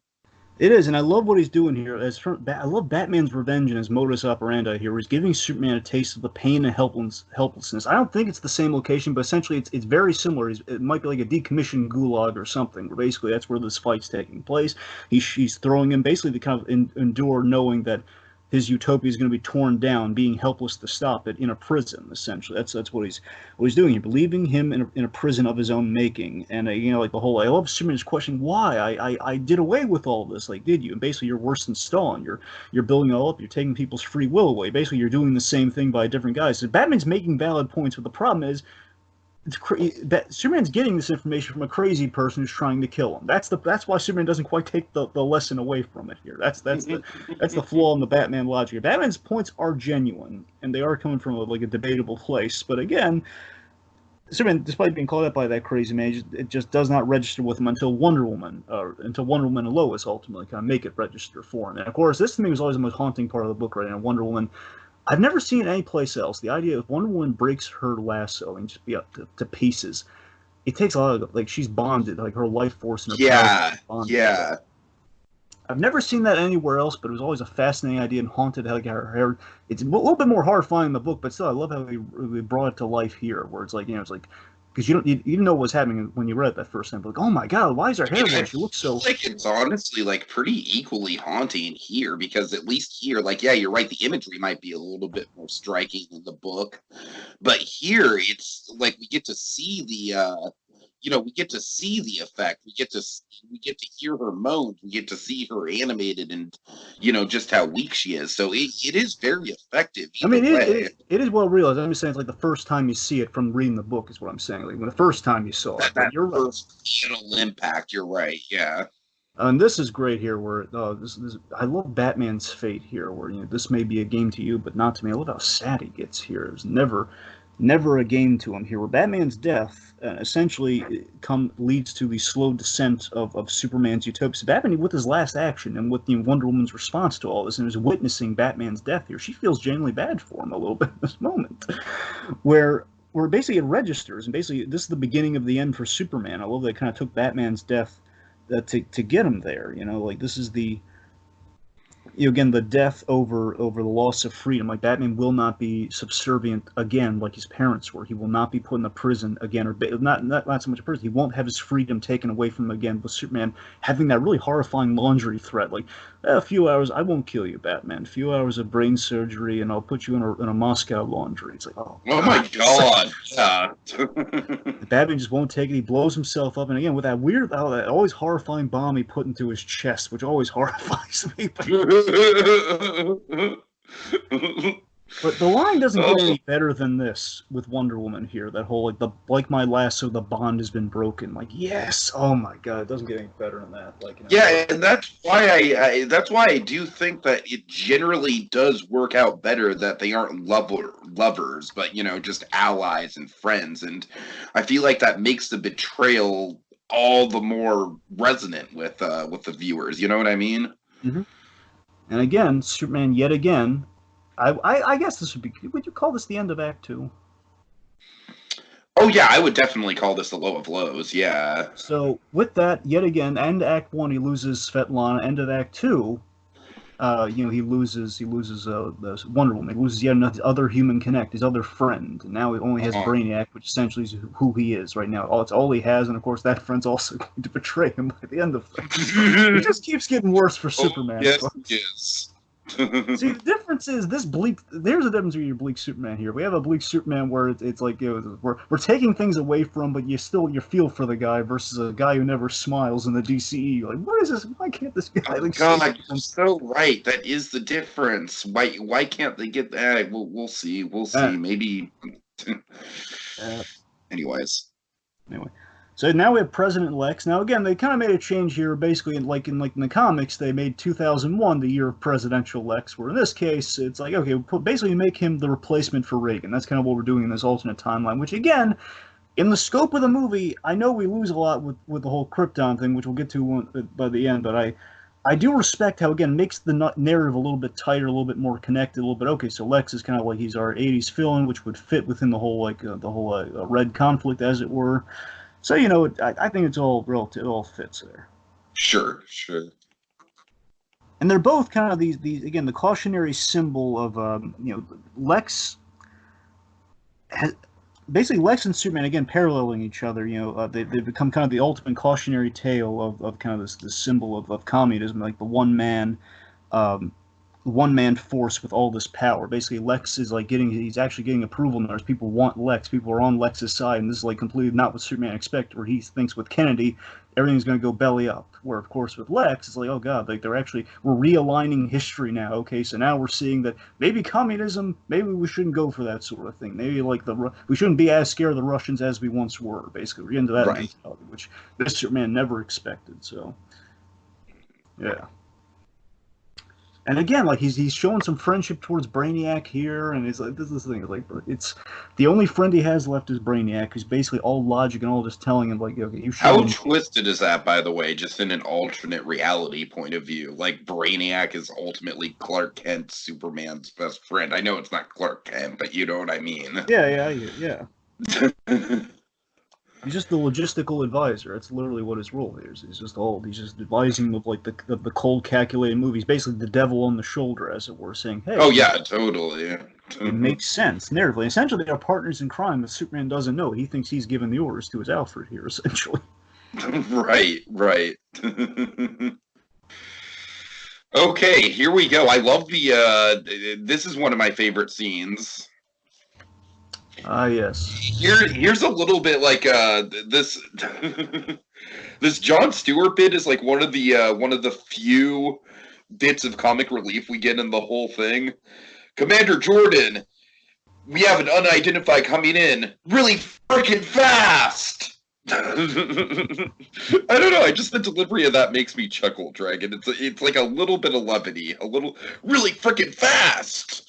It is, and I love what he's doing here. I love Batman's revenge and his modus operandi here, where he's giving Superman a taste of the pain and helplessness. I don't think it's the same location, but essentially it's very similar. It might be like a decommissioned gulag or something, where basically that's where this fight's taking place. He's throwing him basically to kind of endure knowing that his utopia is going to be torn down, being helpless to stop it in a prison. Essentially, that's what he's doing. You're believing him in a prison of his own making, and like the whole. I love Superman's question, why I did away with all this, like did you? And basically, you're worse than Stalin. You're building it all up. You're taking people's free will away. Basically, you're doing the same thing by different guys. So Batman's making valid points, but the problem is Superman's getting this information from a crazy person who's trying to kill him. That's why Superman doesn't quite take the lesson away from it here. That's the flaw in the Batman logic. Batman's points are genuine and they are coming from a debatable place. But again, Superman, despite being called out by that crazy man, it just does not register with him until Wonder Woman and Lois ultimately kind of make it register for him. And of course, this to me was always the most haunting part of the book, right now. Wonder Woman. I've never seen it anyplace else. The idea of Wonder Woman breaks her lasso and just be up to pieces. It takes a lot of, she's bonded, her life force and her Yeah, power. yeah. I've never seen that anywhere else, but it was always a fascinating idea and haunted how her hair. It's a little bit more horrifying in the book, but still, I love how we brought it to life here, where it's it's like because you didn't know what was happening when you read it that first time. But like, oh my god, why is her hair like she looks so? Like it's honestly pretty equally haunting here because at least here, yeah, you're right. The imagery might be a little bit more striking in the book, but here it's like we get to see we get to see the effect. We get to hear her moans. We get to see her animated and just how weak she is. So it is very effective. I mean, it is well realized. I'm just saying it's like the first time you see it from reading the book is what I'm saying. Like when the first time you saw it, that you're first panel impact. You're right. Yeah. And this is great here, where I love Batman's fate here, where this may be a game to you, but not to me. I love how sad he gets here. It's never a game to him here. Where Batman's death essentially leads to the slow descent of Superman's utopia. So Batman, with his last action and with Wonder Woman's response to all this, and is witnessing Batman's death here, she feels genuinely bad for him a little bit in this moment, where basically it registers, and basically this is the beginning of the end for Superman. I love that it kind of took Batman's death to get him there. This is the again the death over the loss of freedom. Like Batman will not be subservient again like his parents were. He will not be put in a prison again, or not so much a prison. He won't have his freedom taken away from him again. With Superman having that really horrifying laundry threat, like a few hours, I won't kill you, Batman. A few hours of brain surgery, and I'll put you in a Moscow laundry. It's like, oh my god. Batman just won't take it. He blows himself up, and again with that weird, that always horrifying bomb he put into his chest, which always horrifies me. But the line doesn't get any better than this with Wonder Woman here. That whole like my lasso, the bond has been broken. Like yes, oh my god, it doesn't get any better than that. Yeah, and that's why I do think that it generally does work out better that they aren't lovers, but just allies and friends, and I feel like that makes the betrayal all the more resonant with the viewers. You know what I mean? Mm-hmm. And again, Superman yet again. I guess this would you call this the end of Act 2? Oh yeah, I would definitely call this the low of lows, yeah. So with that, yet again, end of Act 1 he loses Svetlana, end of Act 2, he loses the Wonder Woman, he loses yet another human connect, his other friend, and now he only has Brainiac, which essentially is who he is right now. It's all he has, and of course that friend's also going to betray him by the end of things. It just keeps getting worse for Superman. Yes, it is. See, the difference is this bleak. There's a difference between your bleak Superman here. We have a bleak Superman where it's like we're taking things away from, but you feel for the guy versus a guy who never smiles in the DCE. You're like, what is this? Why can't this guy? God, you're so right. That is the difference. Why can't they get that? We'll see. Maybe. Anyways. Anyway, so now we have President Lex. Now again, they kind of made a change here. Basically, in the comics, they made 2001 the year of presidential Lex. Where in this case, it's like okay, basically make him the replacement for Reagan. That's kind of what we're doing in this alternate timeline. Which again, in the scope of the movie, I know we lose a lot with the whole Krypton thing, which we'll get to by the end. But I do respect how again makes the narrative a little bit tighter, a little bit more connected, a little bit. Okay, so Lex is kind of like he's our '80s villain, which would fit within the whole Red conflict, as it were. So I think it's all relative. It all fits there. Sure, sure. And they're both kind of these again the cautionary symbol of Lex has, basically Lex and Superman again paralleling each other. They've become kind of the ultimate cautionary tale of kind of this symbol of communism, like the um, one man force with all this power. Basically, Lex is like he's actually getting approval now. People want Lex. People are on Lex's side, and this is like completely not what Superman expected. Where he thinks with Kennedy, everything's going to go belly up. Where of course with Lex, it's like, oh god, like we're realigning history now. Okay, so now we're seeing that maybe communism, maybe we shouldn't go for that sort of thing. Maybe like we shouldn't be as scared of the Russians as we once were. Basically, we're into that mentality, which this Superman never expected. So, yeah. And again, like he's showing some friendship towards Brainiac here, and it's like this is the thing. It's the only friend he has left is Brainiac, who's basically all logic and all just telling him like, okay, you should. How twisted is that, by the way? Just in an alternate reality point of view, like Brainiac is ultimately Clark Kent, Superman's best friend. I know it's not Clark Kent, but you know what I mean. Yeah. He's just the logistical advisor. That's literally what his role is. He's just advising him of like the cold, calculated move. He's basically the devil on the shoulder, as it were, saying, "Hey." Oh yeah, totally. It makes sense narratively. Essentially, they are partners in crime, but Superman doesn't know. He thinks he's giving the orders to his Alfred here, essentially. Right. Okay, here we go. I love this is one of my favorite scenes. Yes. Here's a little bit like this this Jon Stewart bit is like one of the few bits of comic relief we get in the whole thing. Commander Jordan, we have an unidentified coming in really freaking fast. I don't know. I just the delivery of that makes me chuckle, Dragon. It's like a little bit of levity, a little really freaking fast.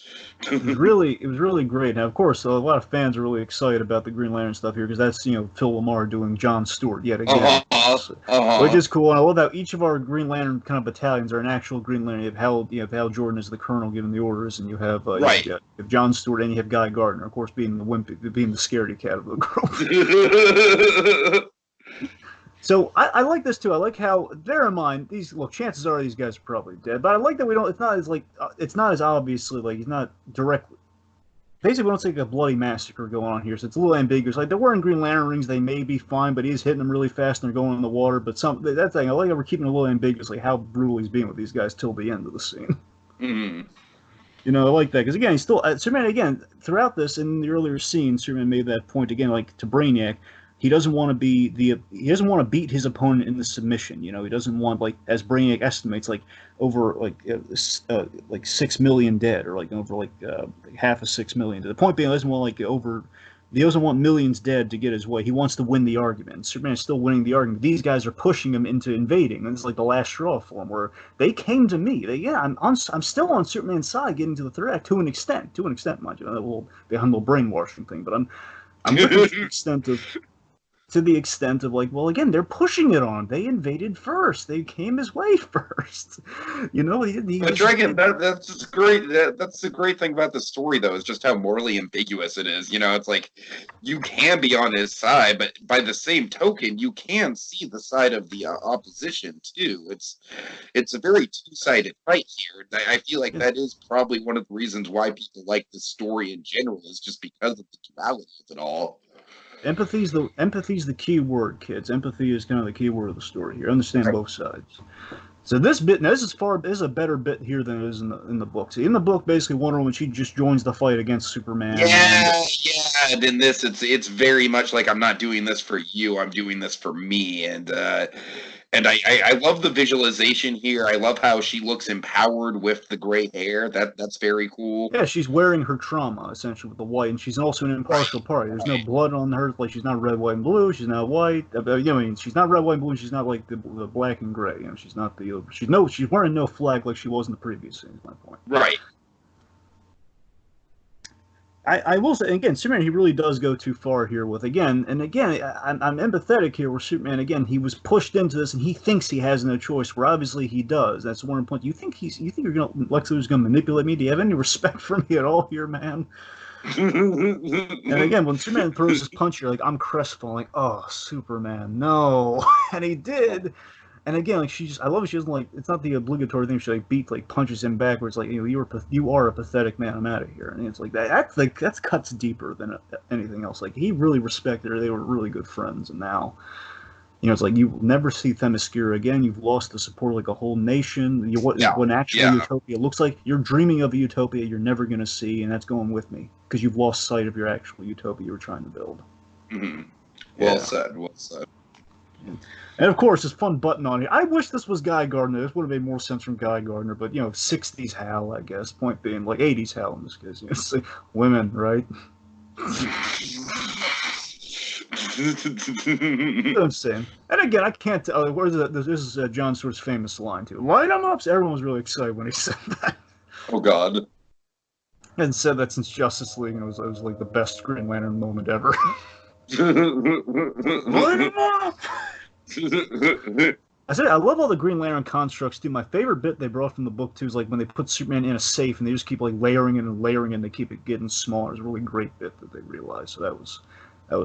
It was really great. Now, of course, a lot of fans are really excited about the Green Lantern stuff here because that's Phil Lamar doing Jon Stewart yet again, which is cool. And I love how each of our Green Lantern kind of battalions are an actual Green Lantern. You have Hal Jordan as the colonel giving the orders, and you have you have Jon Stewart, and you have Guy Gardner, of course, being the scaredy cat of the group. So I like this too. I like how, bear in mind, chances are these guys are probably dead, but I like that it's not as obviously like he's not directly. Basically, we don't see like a bloody massacre going on here, so it's a little ambiguous. Like they're wearing Green Lantern rings, they may be fine, but he's hitting them really fast and they're going in the water. But that thing, I like how we're keeping it a little ambiguous, like how brutal he's being with these guys till the end of the scene. Mm-hmm. I like that because again, he's still Superman. Again, throughout this in the earlier scene, Superman made that point again, like to Brainiac. He doesn't want to beat his opponent in the submission. He doesn't want, like, as Brainiac estimates, like over like 6 million dead, or like over like half of 6 million. To the point being, he doesn't want millions dead to get his way. He wants to win the argument. Superman is still winning the argument. These guys are pushing him into invading, and it's like the last straw for him. Where they came to me. I'm still on Superman's side, getting to the threat to an extent, mind you. That little brainwashing thing, but I'm looking to the extent of like, well, again, they're pushing it on. They invaded first. They came his way first. But Dragon, that's great. That's the great thing about the story, though, is just how morally ambiguous it is. It's like you can be on his side, but by the same token, you can see the side of the opposition too. It's a very two-sided fight here. I feel like that is probably one of the reasons why people like this story in general, is just because of the duality of it all. Empathy's the key word, kids. Empathy is kind of the key word of the story here. Understand both sides. So this bit, now this is a better bit here than it is in the book. See, in the book, basically Wonder Woman, she just joins the fight against Superman. Yeah. And in this, it's very much like, I'm not doing this for you. I'm doing this for me. And And I love the visualization here. I love how she looks empowered with the gray hair. That's very cool. Yeah, she's wearing her trauma essentially with the white, and she's also an impartial party. There's no blood on her. Like she's not red, white, and blue. She's not white. She's not red, white, and blue. She's not like the black and gray. She's not the. She's wearing no flag like she was in the previous scene. Is my point. Right. I will say again, Superman, he really does go too far here with I'm empathetic here. Where Superman, again, he was pushed into this, and he thinks he has no choice. Where obviously he does. That's one point. You think Lex Luthor's gonna manipulate me? Do you have any respect for me at all here, man? And again, when Superman throws his punch, you're like, I'm crestfallen, like, oh, Superman, no, and he did. And again, like I love it. She doesn't like. It's not the obligatory thing. She punches him backwards. Like you are a pathetic man. I'm out of here. And it's like that. That's cuts deeper than anything else. Like he really respected her. They were really good friends. And now, it's like you will never see Themyscira again. You've lost the support of like a whole nation. When actual utopia looks like, you're dreaming of a utopia you're never going to see, and that's going with me because you've lost sight of your actual utopia you were trying to build. Mm-hmm. Well said. Well said. And of course, this fun button on here. I wish this was Guy Gardner. This would have made more sense from Guy Gardner, but 60s Hal, I guess. Point being, like 80s Hal in this case. It's like women, right? I'm saying. And again, I can't tell. This is John Stewart's famous line too. Light 'em up. Everyone was really excited when he said that. Oh God. And said that since Justice League, it was like the best Green Lantern moment ever. Light 'em up. I said I love all the Green Lantern constructs too. My favorite bit they brought from the book too is like when they put Superman in a safe and they just keep like layering it and layering it and they keep it getting smaller. It's a really great bit that they realized. So that was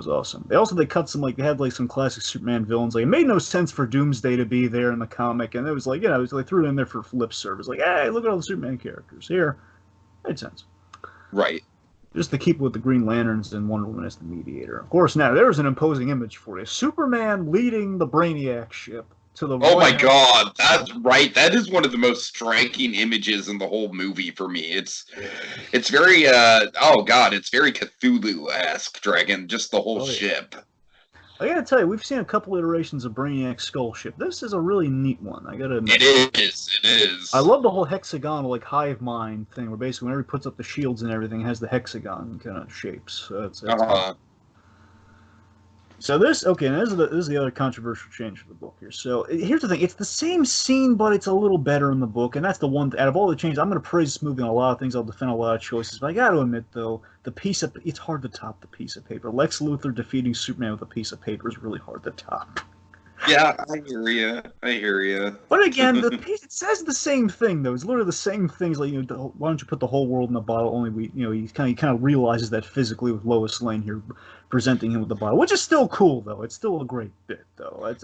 awesome. They cut some they had like some classic Superman villains. Like it made no sense for Doomsday to be there in the comic, and it was like they threw it in there for lip service. Like, hey, look at all the Superman characters here. Made sense. Right. Just to keep with the Green Lanterns and Wonder Woman as the mediator. Of course, now there's an imposing image for you. Superman leading the Brainiac ship to the. Oh my God, that's right. That is one of the most striking images in the whole movie for me. It's very it's very Cthulhu-esque, Dragon. Just the whole ship. I gotta tell you, we've seen a couple iterations of Brainiac's skull ship. This is a really neat one. I gotta admit. It is. I love the whole hexagonal hive mind thing, where basically whenever he puts up the shields and everything, it has the hexagon kind of shapes. So this is the other controversial change of the book here. So here's the thing: it's the same scene, but it's a little better in the book, and that's the one. Out of all the changes, I'm going to praise this movie on a lot of things. I'll defend a lot of choices, but I got to admit, though, it's hard to top the piece of paper. Lex Luthor defeating Superman with a piece of paper is really hard to top. Yeah, I hear you. But again, it says the same thing though. It's literally the same things. Like why don't you put the whole world in a bottle? Only he kind of realizes that physically with Lois Lane here, presenting him with the bottle, which is still cool though. It's still a great bit though. It's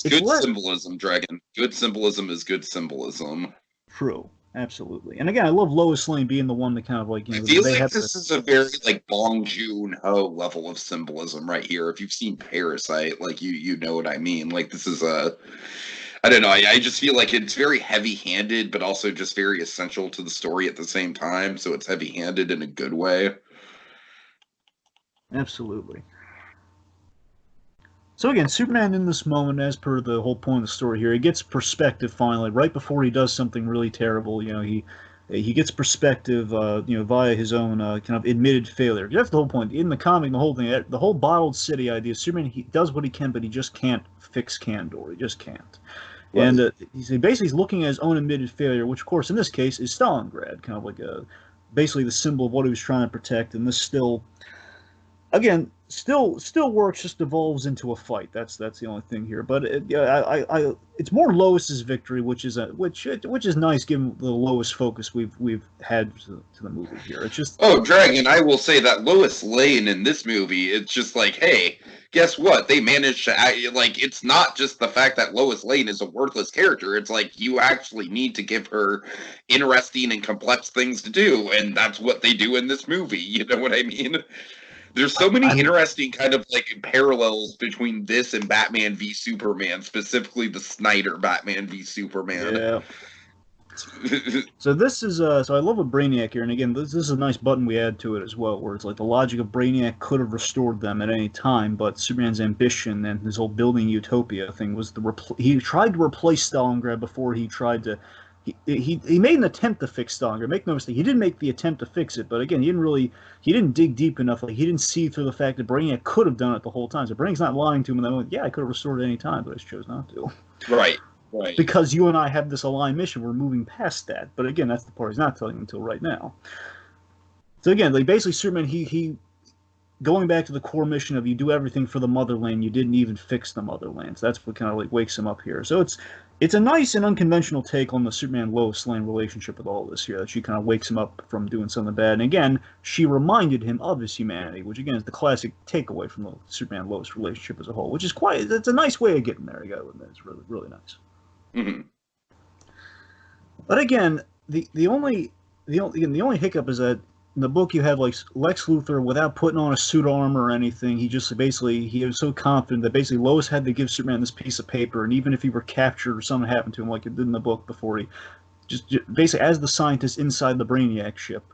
good symbolism, Dragon. Good symbolism is good symbolism. True. Absolutely, and again, I love Lois Lane being the one to kind of like I feel like this is a very like Bong Joon-ho level of symbolism right here. If you've seen Parasite, like you know what I mean. Like this is I don't know. I just feel like it's very heavy-handed, but also just very essential to the story at the same time. So it's heavy-handed in a good way. Absolutely. So again, Superman in this moment, as per the whole point of the story here, he gets perspective finally, right before he does something really terrible. He gets perspective, via his own kind of admitted failure. That's the whole point. In the comic, the whole thing, the whole bottled city idea, Superman, he does what he can, but he just can't fix Kandor. He just can't. Right. And he's looking at his own admitted failure, which, of course, in this case, is Stalingrad, kind of like basically the symbol of what he was trying to protect. And this still works, just evolves into a fight. That's the only thing here. But it's more Lois's victory, which is nice given the Lois focus we've had to the movie here. It's just Dragon. I will say that Lois Lane in this movie, it's just like, hey, guess what? They managed to it's not just the fact that Lois Lane is a worthless character. It's like you actually need to give her interesting and complex things to do, and that's what they do in this movie. You know what I mean? There's so many interesting kind of like parallels between this and Batman v Superman, specifically the Snyder Batman v Superman. Yeah. So this is so I love a Brainiac here, and again, this is a nice button we add to it as well, where it's like the logic of Brainiac could have restored them at any time, but Superman's ambition and his whole building utopia thing was he tried to replace Stalingrad before he tried to. He made an attempt to fix Stalingrad. Make no mistake, he didn't make the attempt to fix it, but again, he didn't dig deep enough. Like he didn't see through the fact that Brainiac could have done it the whole time. So Brainiac's not lying to him, and then yeah, I could have restored it at any time, but I just chose not to. Right. Right. Because you and I have this aligned mission, we're moving past that. But again, that's the part he's not telling you until right now. So again, like basically Superman, he going back to the core mission of you do everything for the motherland, you didn't even fix the motherland. So that's what kind of like wakes him up here. So it's a nice and unconventional take on the Superman Lois Lane relationship with all this here. That she kind of wakes him up from doing something bad, and again, she reminded him of his humanity, which again is the classic takeaway from the Superman Lois relationship as a whole, which is it's a nice way of getting there. You got to admit, it's really really nice. Mm-hmm. But again, the only hiccup is that in the book you have like Lex Luthor without putting on a suit of armor or anything. He just basically he was so confident that basically Lois had to give Superman this piece of paper, and even if he were captured or something happened to him, like it did in the book before he just basically as the scientist inside the Brainiac ship,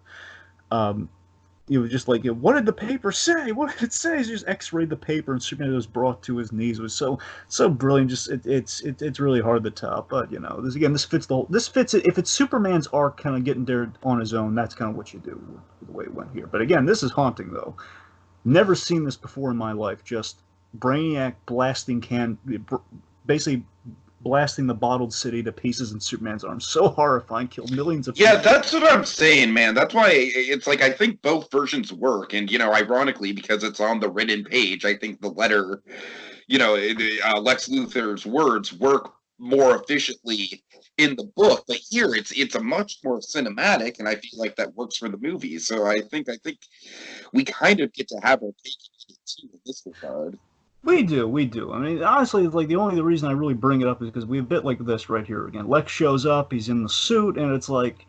he was just like, what did the paper say? What did it say? He just X-rayed the paper, and Superman was brought to his knees. It was so brilliant. Just it's really hard to top. But you know, this fits it. If it's Superman's arc, kind of getting there on his own, that's kind of what you do. The way it went here. But again, this is haunting though. Never seen this before in my life. Just Brainiac basically blasting the bottled city to pieces in Superman's arms. So horrifying, killed millions of people. Yeah, that's what I'm saying, man. That's why it's like I think both versions work, and ironically, because it's on the written page, I think the letter, Lex Luthor's words work more efficiently in the book. But here, it's a much more cinematic, and I feel like that works for the movie. So I think we kind of get to have our take too in this regard. We do. I mean, honestly, like the reason I really bring it up is because we have a bit like this right here again. Lex shows up, he's in the suit, and it's like,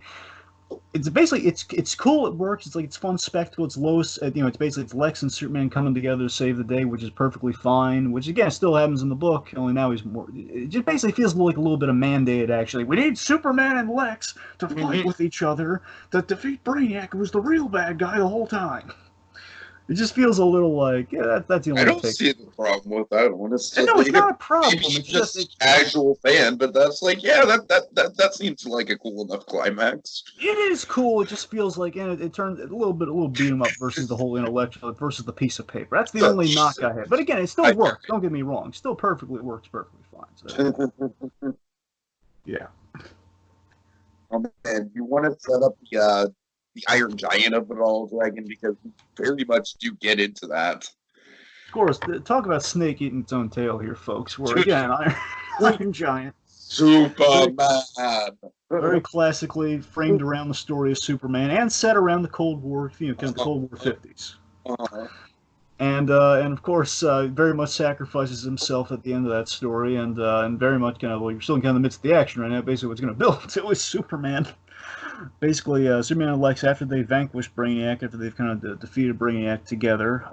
it's basically it's cool. It works. It's like it's fun spectacle. It's Lois. It's Lex and Superman coming together to save the day, which is perfectly fine. Which again still happens in the book. Only now he's more. It just basically feels like a little bit of mandated. Actually, we need Superman and Lex to fight with each other to defeat Brainiac, who was the real bad guy the whole time. It just feels a little like, yeah, that's the only thing. I don't see the problem with that, honestly. No, it's not a problem. It's just a casual fan, but that's like, yeah, that seems like a cool enough climax. It is cool. It just feels like, and it turns a little beat 'em up versus the whole intellectual versus the piece of paper. That's the only knock I have. But again, it still works. Don't get me wrong. It still works perfectly fine. So. Yeah. Oh man, you want to set up the Iron Giant of it all, Dragon, because we very much do get into that. Of course, talk about snake eating its own tail here, folks. We're again Iron Giant. Superman. Very classically framed around the story of Superman and set around the Cold War, kind of the Cold War 50s. And of course, very much sacrifices himself at the end of that story, and very much you're still in kind of the midst of the action right now. Basically, what's going to build to is Superman. Basically, Superman and Lex, after they vanquish Brainiac, after they've kind of defeated Brainiac together,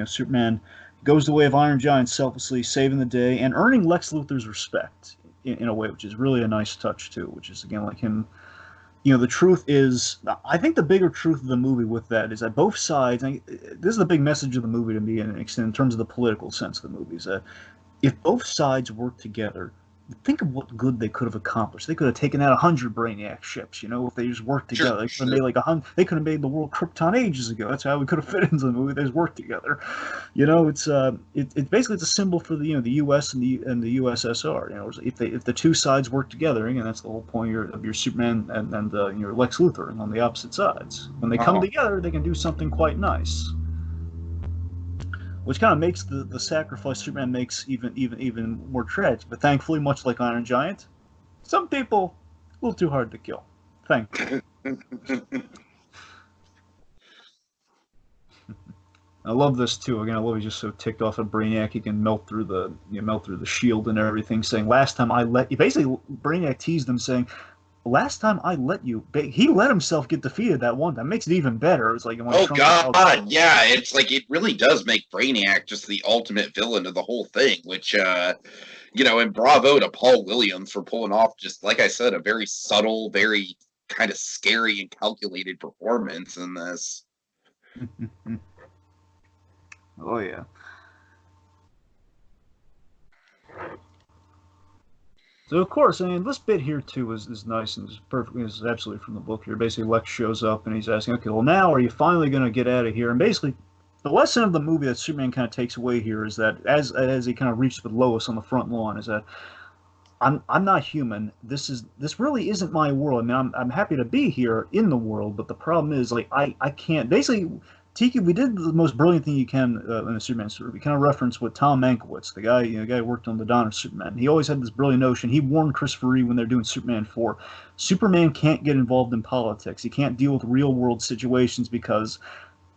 Superman goes the way of Iron Giant, selflessly saving the day and earning Lex Luthor's respect in a way, which is really a nice touch too. Which is again like him. The truth is, I think the bigger truth of the movie with that is that both sides. This is the big message of the movie to me, in terms of the political sense of the movie, is that if both sides work together. Think of what good they could have accomplished. They could have taken out 100 Brainiac ships, if they just worked together. They could have made They could have made the world Krypton ages ago. That's how we could have fit into the movie. They just worked together. It's basically it's a symbol for the the U.S. and the USSR. If the two sides work together, again, that's the whole point of your Superman and your Lex Luthor on the opposite sides. When they come together, they can do something quite nice. Which kind of makes the sacrifice Superman makes even more tragic. But thankfully, much like Iron Giant, some people a little too hard to kill. Thankfully. I love this too. Again, I love he's just so ticked off at Brainiac. He can melt through the shield and everything. Saying last time basically Brainiac teased him saying, last time I let you, he let himself get defeated that one. That makes it even better. It's like when Oh Trunks like, oh, God, yeah, it's like it really does make Brainiac just the ultimate villain of the whole thing, which and bravo to Paul Williams for pulling off just like I said, a very subtle, very kind of scary and calculated performance in this. oh yeah. So of course, I mean, this bit here too is nice and is perfect. Is absolutely from the book here. Basically, Lex shows up and he's asking, "Okay, well now are you finally going to get out of here?" And basically, the lesson of the movie that Superman kind of takes away here is that as he kind of reaches with Lois on the front lawn, is that I'm not human. This really isn't my world. I mean, I'm happy to be here in the world, but the problem is like I can't. Basically, Tiki, we did the most brilliant thing you can in a Superman story. We kind of referenced what Tom Mankiewicz, the guy who worked on the Dawn of Superman. He always had this brilliant notion. He warned Christopher Reeve when they're doing Superman 4. Superman can't get involved in politics. He can't deal with real world situations because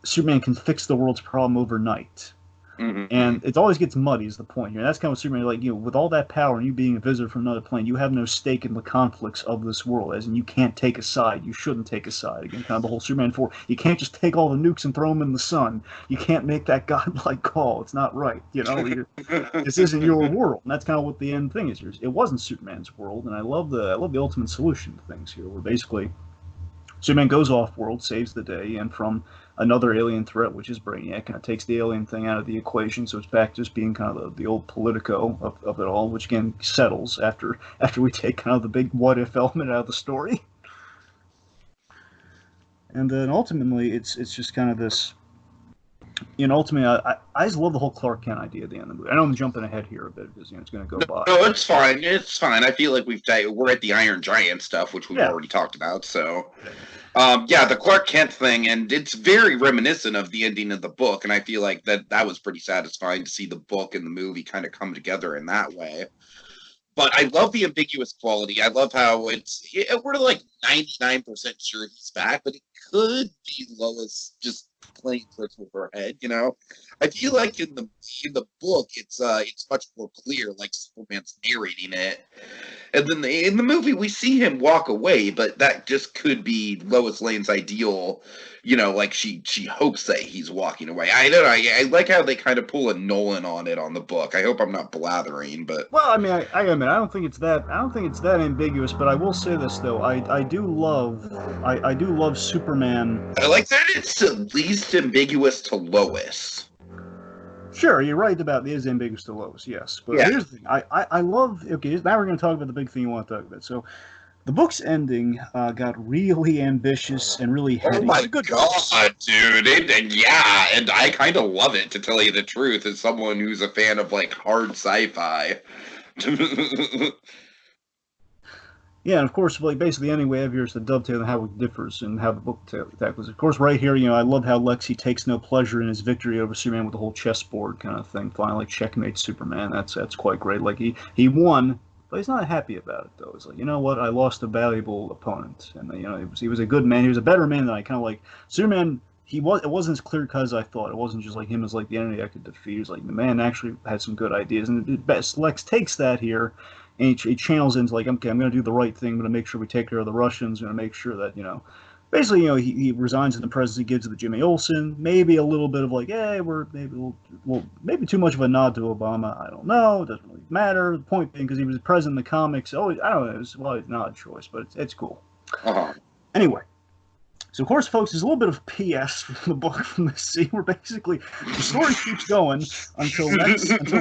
Superman can fix the world's problem overnight. Mm-hmm. And it always gets muddy is the point here. And that's kind of what Superman, like, with all that power and you being a visitor from another plane, you have no stake in the conflicts of this world, as in you can't take a side. You shouldn't take a side. Again, kind of the whole Superman 4. You can't just take all the nukes and throw them in the sun. You can't make that godlike call. It's not right. This isn't your world. And that's kind of what the end thing is here. It wasn't Superman's world, and I love the ultimate solution to things here, where basically Superman goes off-world, saves the day, and from another alien threat, which is Brainiac, kind of takes the alien thing out of the equation, so it's back to just being kind of the old Politico of it all, which again settles after we take kind of the big what-if element out of the story. And then ultimately, it's just kind of this. Ultimately, I just love the whole Clark Kent idea at the end of the movie. I know I'm jumping ahead here a bit because it's going to go by. No, it's fine. It's fine. I feel like we're at the Iron Giant stuff, which we've already talked about. So, the Clark Kent thing, and it's very reminiscent of the ending of the book, and I feel like that was pretty satisfying to see the book and the movie kind of come together in that way. But I love the ambiguous quality. I love how we're like 99% sure he's back, but it could be Lois just playing tricks with her head, I feel like in the book it's much more clear, like Superman's narrating it, and then in the movie we see him walk away, but that just could be Lois Lane's ideal, like she hopes that he's walking away. I don't know. I like how they kind of pull a Nolan on it on the book. I hope I'm not blathering, but well, I mean, I don't think it's that ambiguous. But I will say this though, I do love Superman. I like that it's at least ambiguous to Lois. Sure, you're right about it is ambiguous to Lois, yes. But here's the thing. I love. Okay, now we're going to talk about the big thing you want to talk about. So, the book's ending got really ambitious and really heady. Oh my god, dude! And I kind of love it, to tell you the truth, as someone who's a fan of like hard sci-fi. Yeah, and of course, like basically the ending we have here is the dovetail and how it differs and how the book tackles. Of course, right here, I love how Lexi takes no pleasure in his victory over Superman with the whole chessboard kind of thing. Finally, checkmates Superman. That's quite great. Like he won, but he's not happy about it though. He's like, you know what? I lost a valuable opponent, and he was a good man. He was a better man than I kind of like. Superman. It wasn't as clear cut as I thought. It wasn't just like him as like the enemy I could defeat. He was like the man actually had some good ideas, and Lex takes that here. And he channels into like, okay, I'm going to do the right thing. I'm going to make sure we take care of the Russians. I'm going to make sure that, basically, he resigns in the presidency, gives it to Jimmy Olsen. Maybe a little bit of like, hey, maybe too much of a nod to Obama. I don't know. It doesn't really matter. The point being, because he was president in the comics, I don't know. It was not a choice, but it's cool. Uh-huh. Anyway. So, of course, folks, there's a little bit of PS from the book from this scene where basically the story keeps going until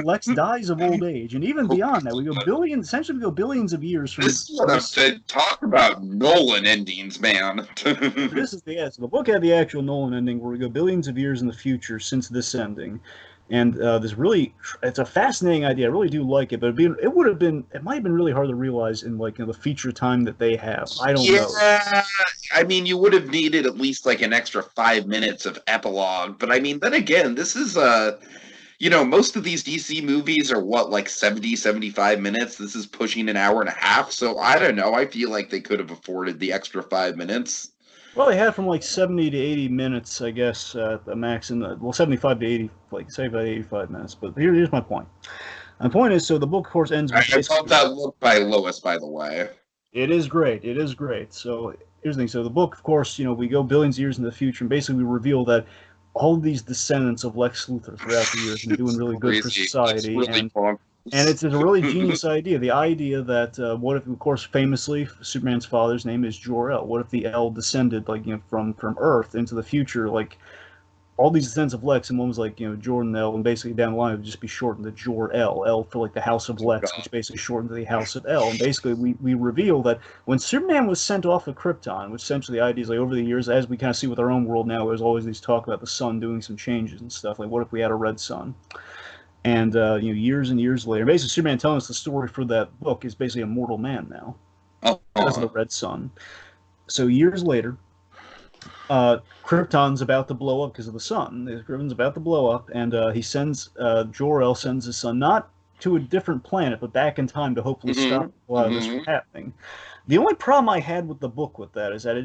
Lex dies of old age. And even beyond that, we go billions of years from this. Is what I said. Talk about Nolan endings, man. So the book had the actual Nolan ending where we go billions of years in the future since this ending. And it's a fascinating idea. I really do like it, but it might have been really hard to realize in the feature time that they have. I don't know. Yeah, I mean, you would have needed at least like an extra 5 minutes of epilogue. But I mean, then again, this is most of these DC movies are like 70, 75 minutes. This is pushing an hour and a half. So I don't know. I feel like they could have afforded the extra 5 minutes. Well, they had from like 70 to 80 minutes, I guess, the max, 75 to 80, like 75 to 85 minutes. But here's my point. My point is, so the book, of course, ends with... I love that look by Lois, by the way. It is great. It is great. So here's the thing. So the book, of course, we go billions of years into the future, and basically we reveal that all of these descendants of Lex Luthor throughout the years have been doing It's really good for crazy. It's society, really and bonkers. it's a really genius idea. The idea that what if, of course, famously Superman's father's name is Jor-El. What if the El descended like from Earth into the future, like all these descendants of Lex, and one was like, Jordan L, and basically down the line it would just be shortened to Jor L, L for like the House of Oh Lex, God. which basically shortened to the House of L. And basically we reveal that when Superman was sent off of Krypton, which essentially the idea is like over the years, as we kind of see with our own world now, there's always these talk about the sun doing some changes and stuff. Like, what if we had a red sun? And years and years later, basically Superman telling us the story for that book is basically a mortal man now because of the Uh-huh. red sun. So years later, Krypton's about to blow up because of the sun. Krypton's about to blow up, and he sends Jor-El sends his son not to a different planet, but back in time to hopefully Hmm. stop a lot of this from happening. The only problem I had with the book with that is that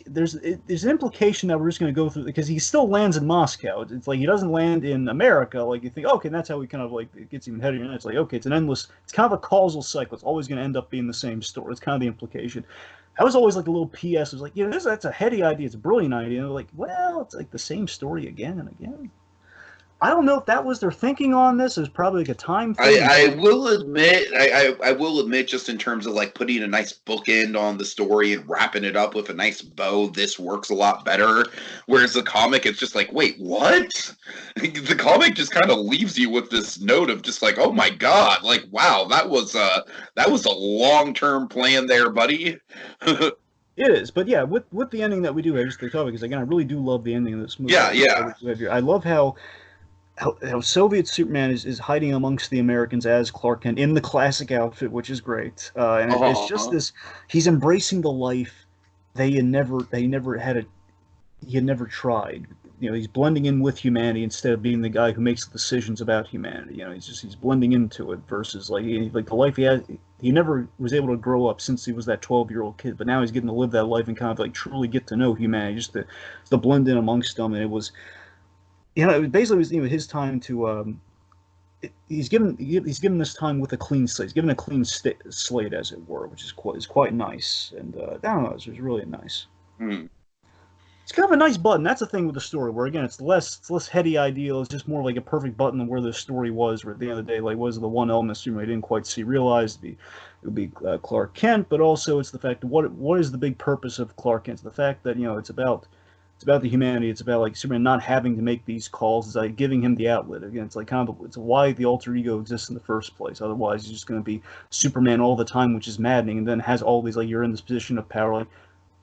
there's an implication that we're just going to go through because he still lands in Moscow. It's like he doesn't land in America. Like you think, okay, that's how we kind of like it gets even heavier. And it's like, okay, it's an endless. It's kind of a causal cycle. It's always going to end up being the same story. It's kind of the implication. I was always like a little PS. It was like, that's a heady idea. It's a brilliant idea. And like, well, it's like the same story again and again. I don't know if that was their thinking on this. It was probably like a time thing. I will admit, I will admit, just in terms of like putting a nice bookend on the story and wrapping it up with a nice bow, this works a lot better. Whereas the comic, it's just like, wait, what? The comic just kind of leaves you with this note of just like, oh my god, like wow, that was a long term plan there, buddy. It is, but yeah, with the ending that we do have, just the comic, because again, I really do love the ending of this movie. Yeah, yeah. I love how Soviet Superman is hiding amongst the Americans as Clark Kent in the classic outfit, which is great. And it's just Uh-huh. this he's embracing the life they never had a he had never tried. He's blending in with humanity instead of being the guy who makes the decisions about humanity. He's blending into it versus like the life he had. He never was able to grow up since he was that 12-year-old kid, but now he's getting to live that life and kind of like truly get to know humanity, just to blend in amongst them. And it was, it basically was his time to he's given this time with a clean slate. He's given a clean slate, as it were, which is quite nice. And I don't know, it was really nice. Hmm. It's kind of a nice button. That's the thing with the story, where again it's less heady ideal. It's just more like a perfect button of where the story was. Where at the end of the day, like was the one element Superman didn't quite see realized. It would be Clark Kent, but also it's the fact that what is the big purpose of Clark Kent? It's the fact that it's about the humanity. It's about like Superman not having to make these calls. It's like giving him the outlet. Again, it's like kind of it's why the alter ego exists in the first place. Otherwise, he's just going to be Superman all the time, which is maddening. And then has all these like you're in this position of power, like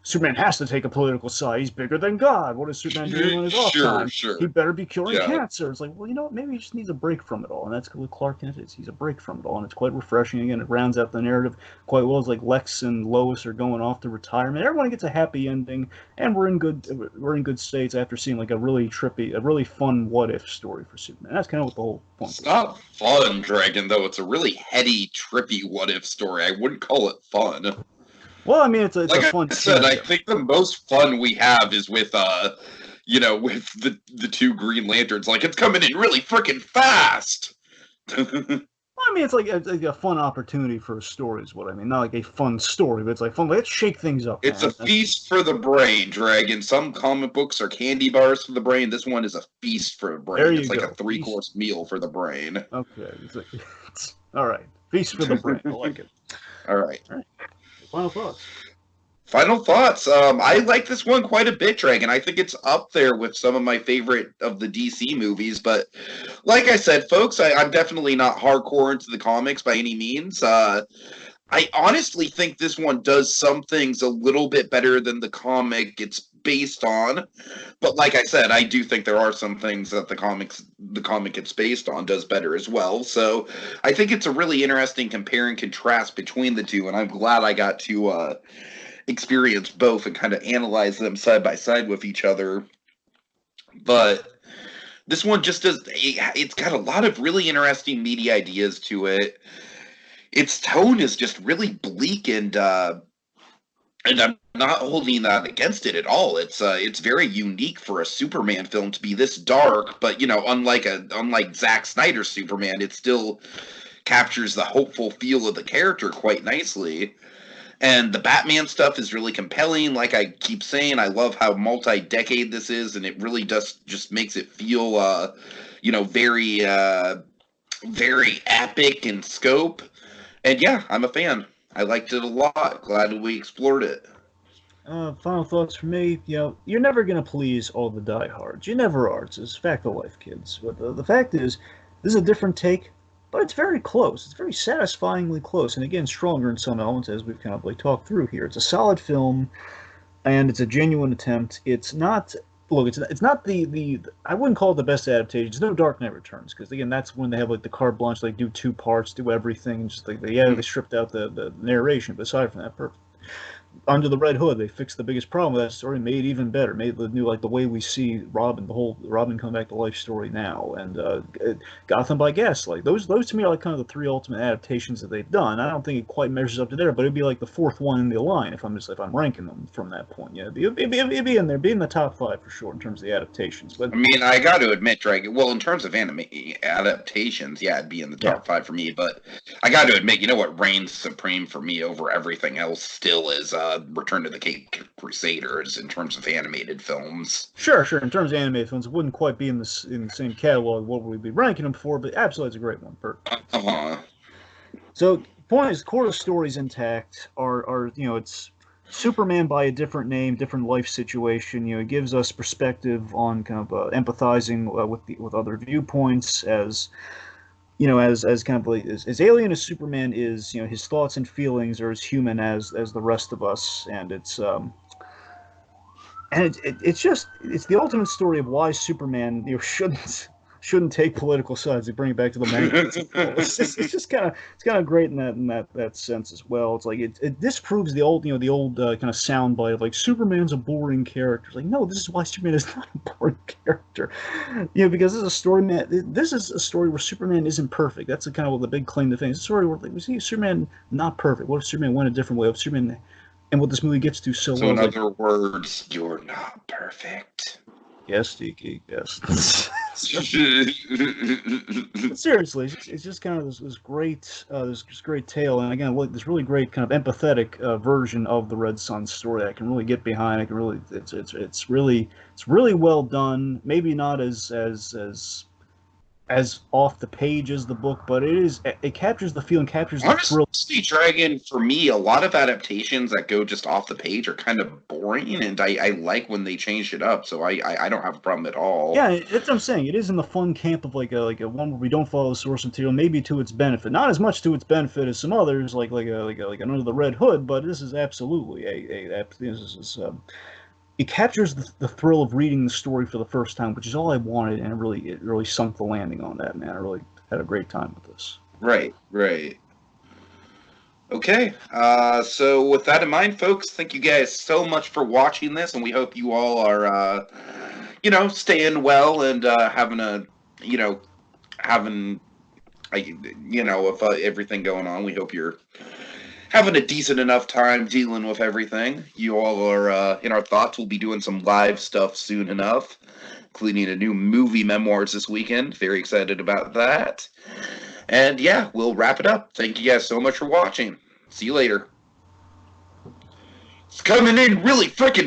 Superman has to take a political side. He's bigger than God. What is Superman doing on his off Sure, time? He sure. better be curing Yeah. cancer. It's like, well, maybe he just needs a break from it all. And that's what Clark Kent is. He's a break from it all. And it's quite refreshing. Again, it rounds out the narrative quite well. It's like Lex and Lois are going off to retirement. Everyone gets a happy ending. And we're in good states after seeing like a really trippy, a really fun what if story for Superman. That's kind of what the whole point It's is. not fun, Dragon, though. It's a really heady, trippy what if story. I wouldn't call it fun. Well, I mean, it's a Like fun I said, I concept. think the most fun we have is with with the two Green Lanterns. Like it's coming in really freaking fast. Well, I mean, it's like a fun opportunity for a story, is what I mean. Not like a fun story, but it's like fun. Let's shake things up, It's a man. feast for the brain, Dragon. Some comic books are candy bars for the brain. This one is a feast for the There brain. you It's like a go. three Feast. course meal for the brain. Okay. All right. Feast for the brain. I like it. All right. All right. Final thoughts. Final thoughts. I like this one quite a bit, Dragon. I think it's up there with some of my favorite of the DC movies. But like I said, folks, I'm definitely not hardcore into the comics by any means. I honestly think this one does some things a little bit better than the comic it's based on. But like I said, I do think there are some things that the comic it's based on does better as well. So I think it's a really interesting compare and contrast between the two, and I'm glad I got to experience both and kind of analyze them side by side with each other. But this one just does, it's got a lot of really interesting media ideas to it. Its tone is just really bleak and I'm not holding that against it at all. It's very unique for a Superman film to be this dark, but unlike Zack Snyder's Superman, it still captures the hopeful feel of the character quite nicely. And the Batman stuff is really compelling. Like I keep saying, I love how multi-decade this is, and it really does just makes it feel, very, very epic in scope. And yeah, I'm a fan. I liked it a lot. Glad we explored it. Final thoughts for me. You're never gonna please all the diehards. You never are. It's a fact of life, kids. But the fact is, this is a different take, but it's very close. It's very satisfyingly close, and again, stronger in some elements as we've kind of like talked through here. It's a solid film, and it's a genuine attempt. It's not. Look, it's not the I wouldn't call it the best adaptation. It's no Dark Knight Returns because again that's when they have like the carte blanche, like do two parts, do everything, and just like they stripped out the narration. But aside from that, perfect. Under the Red Hood, they fixed the biggest problem with that story, made it even better, made the new like the way we see Robin, the whole Robin come back to life story now, and Gotham by Gaslight. Those to me are like kind of the three ultimate adaptations that they've done. I don't think it quite measures up to there, but it'd be like the fourth one in the line if I'm ranking them from that point. Yeah, it'd be in there, be in the top five for sure in terms of the adaptations. But I mean, I got to admit, Dragon. Well, in terms of anime adaptations, yeah, it'd be in the top five for me. But I got to admit, you know what reigns supreme for me over everything else still is Return to the Cape Crusaders in terms of animated films. Sure. In terms of animated films, it wouldn't quite be in the same catalog what we'd be ranking them for, but absolutely, it's a great one. So, point is, core of the story's intact. It's Superman by a different name, different life situation. It gives us perspective on kind of empathizing with other viewpoints as as kind of like as alien as Superman is, his thoughts and feelings are as human as the rest of us, and it's it's the ultimate story of why Superman shouldn't take political sides. They bring it back to the manga. It's kind of great in that sense as well. It's like it disproves the old kind of soundbite of like Superman's a boring character. It's like, no, this is why Superman is not a boring character. Because this is a story, man. This is a story where Superman isn't perfect. That's kind of the big claim to fame. It's a story where we see Superman not perfect. What if Superman went a different way? What if Superman, and what this movie gets to so well. In other words, you're not perfect. Yes, Tiki. Yes. Seriously, it's just kind of this great tale, and again, this really great kind of empathetic version of the Red Sun story. I can really get behind. It's really well done. Maybe not as off the page as the book, but it captures the feel and captures the thrill. Honestly, Dragon, for me, a lot of adaptations that go just off the page are kind of boring, and I like when they change it up, so I don't have a problem at all. Yeah, that's what I'm saying. It is in the fun camp of like a one where we don't follow the source material, maybe to its benefit. Not as much to its benefit as some others, like Under the Red Hood, but this is absolutely it captures the thrill of reading the story for the first time, which is all I wanted, and it really sunk the landing on that, man. I really had a great time with this. Right. Okay, so with that in mind, folks, thank you guys so much for watching this, and we hope you all are, staying well and with everything going on. We hope you're having a decent enough time dealing with everything. You all are in our thoughts. We'll be doing some live stuff soon enough, including a new movie memoirs this weekend. Very excited about that. And yeah, we'll wrap it up. Thank you guys so much for watching. See you later. It's coming in really freaking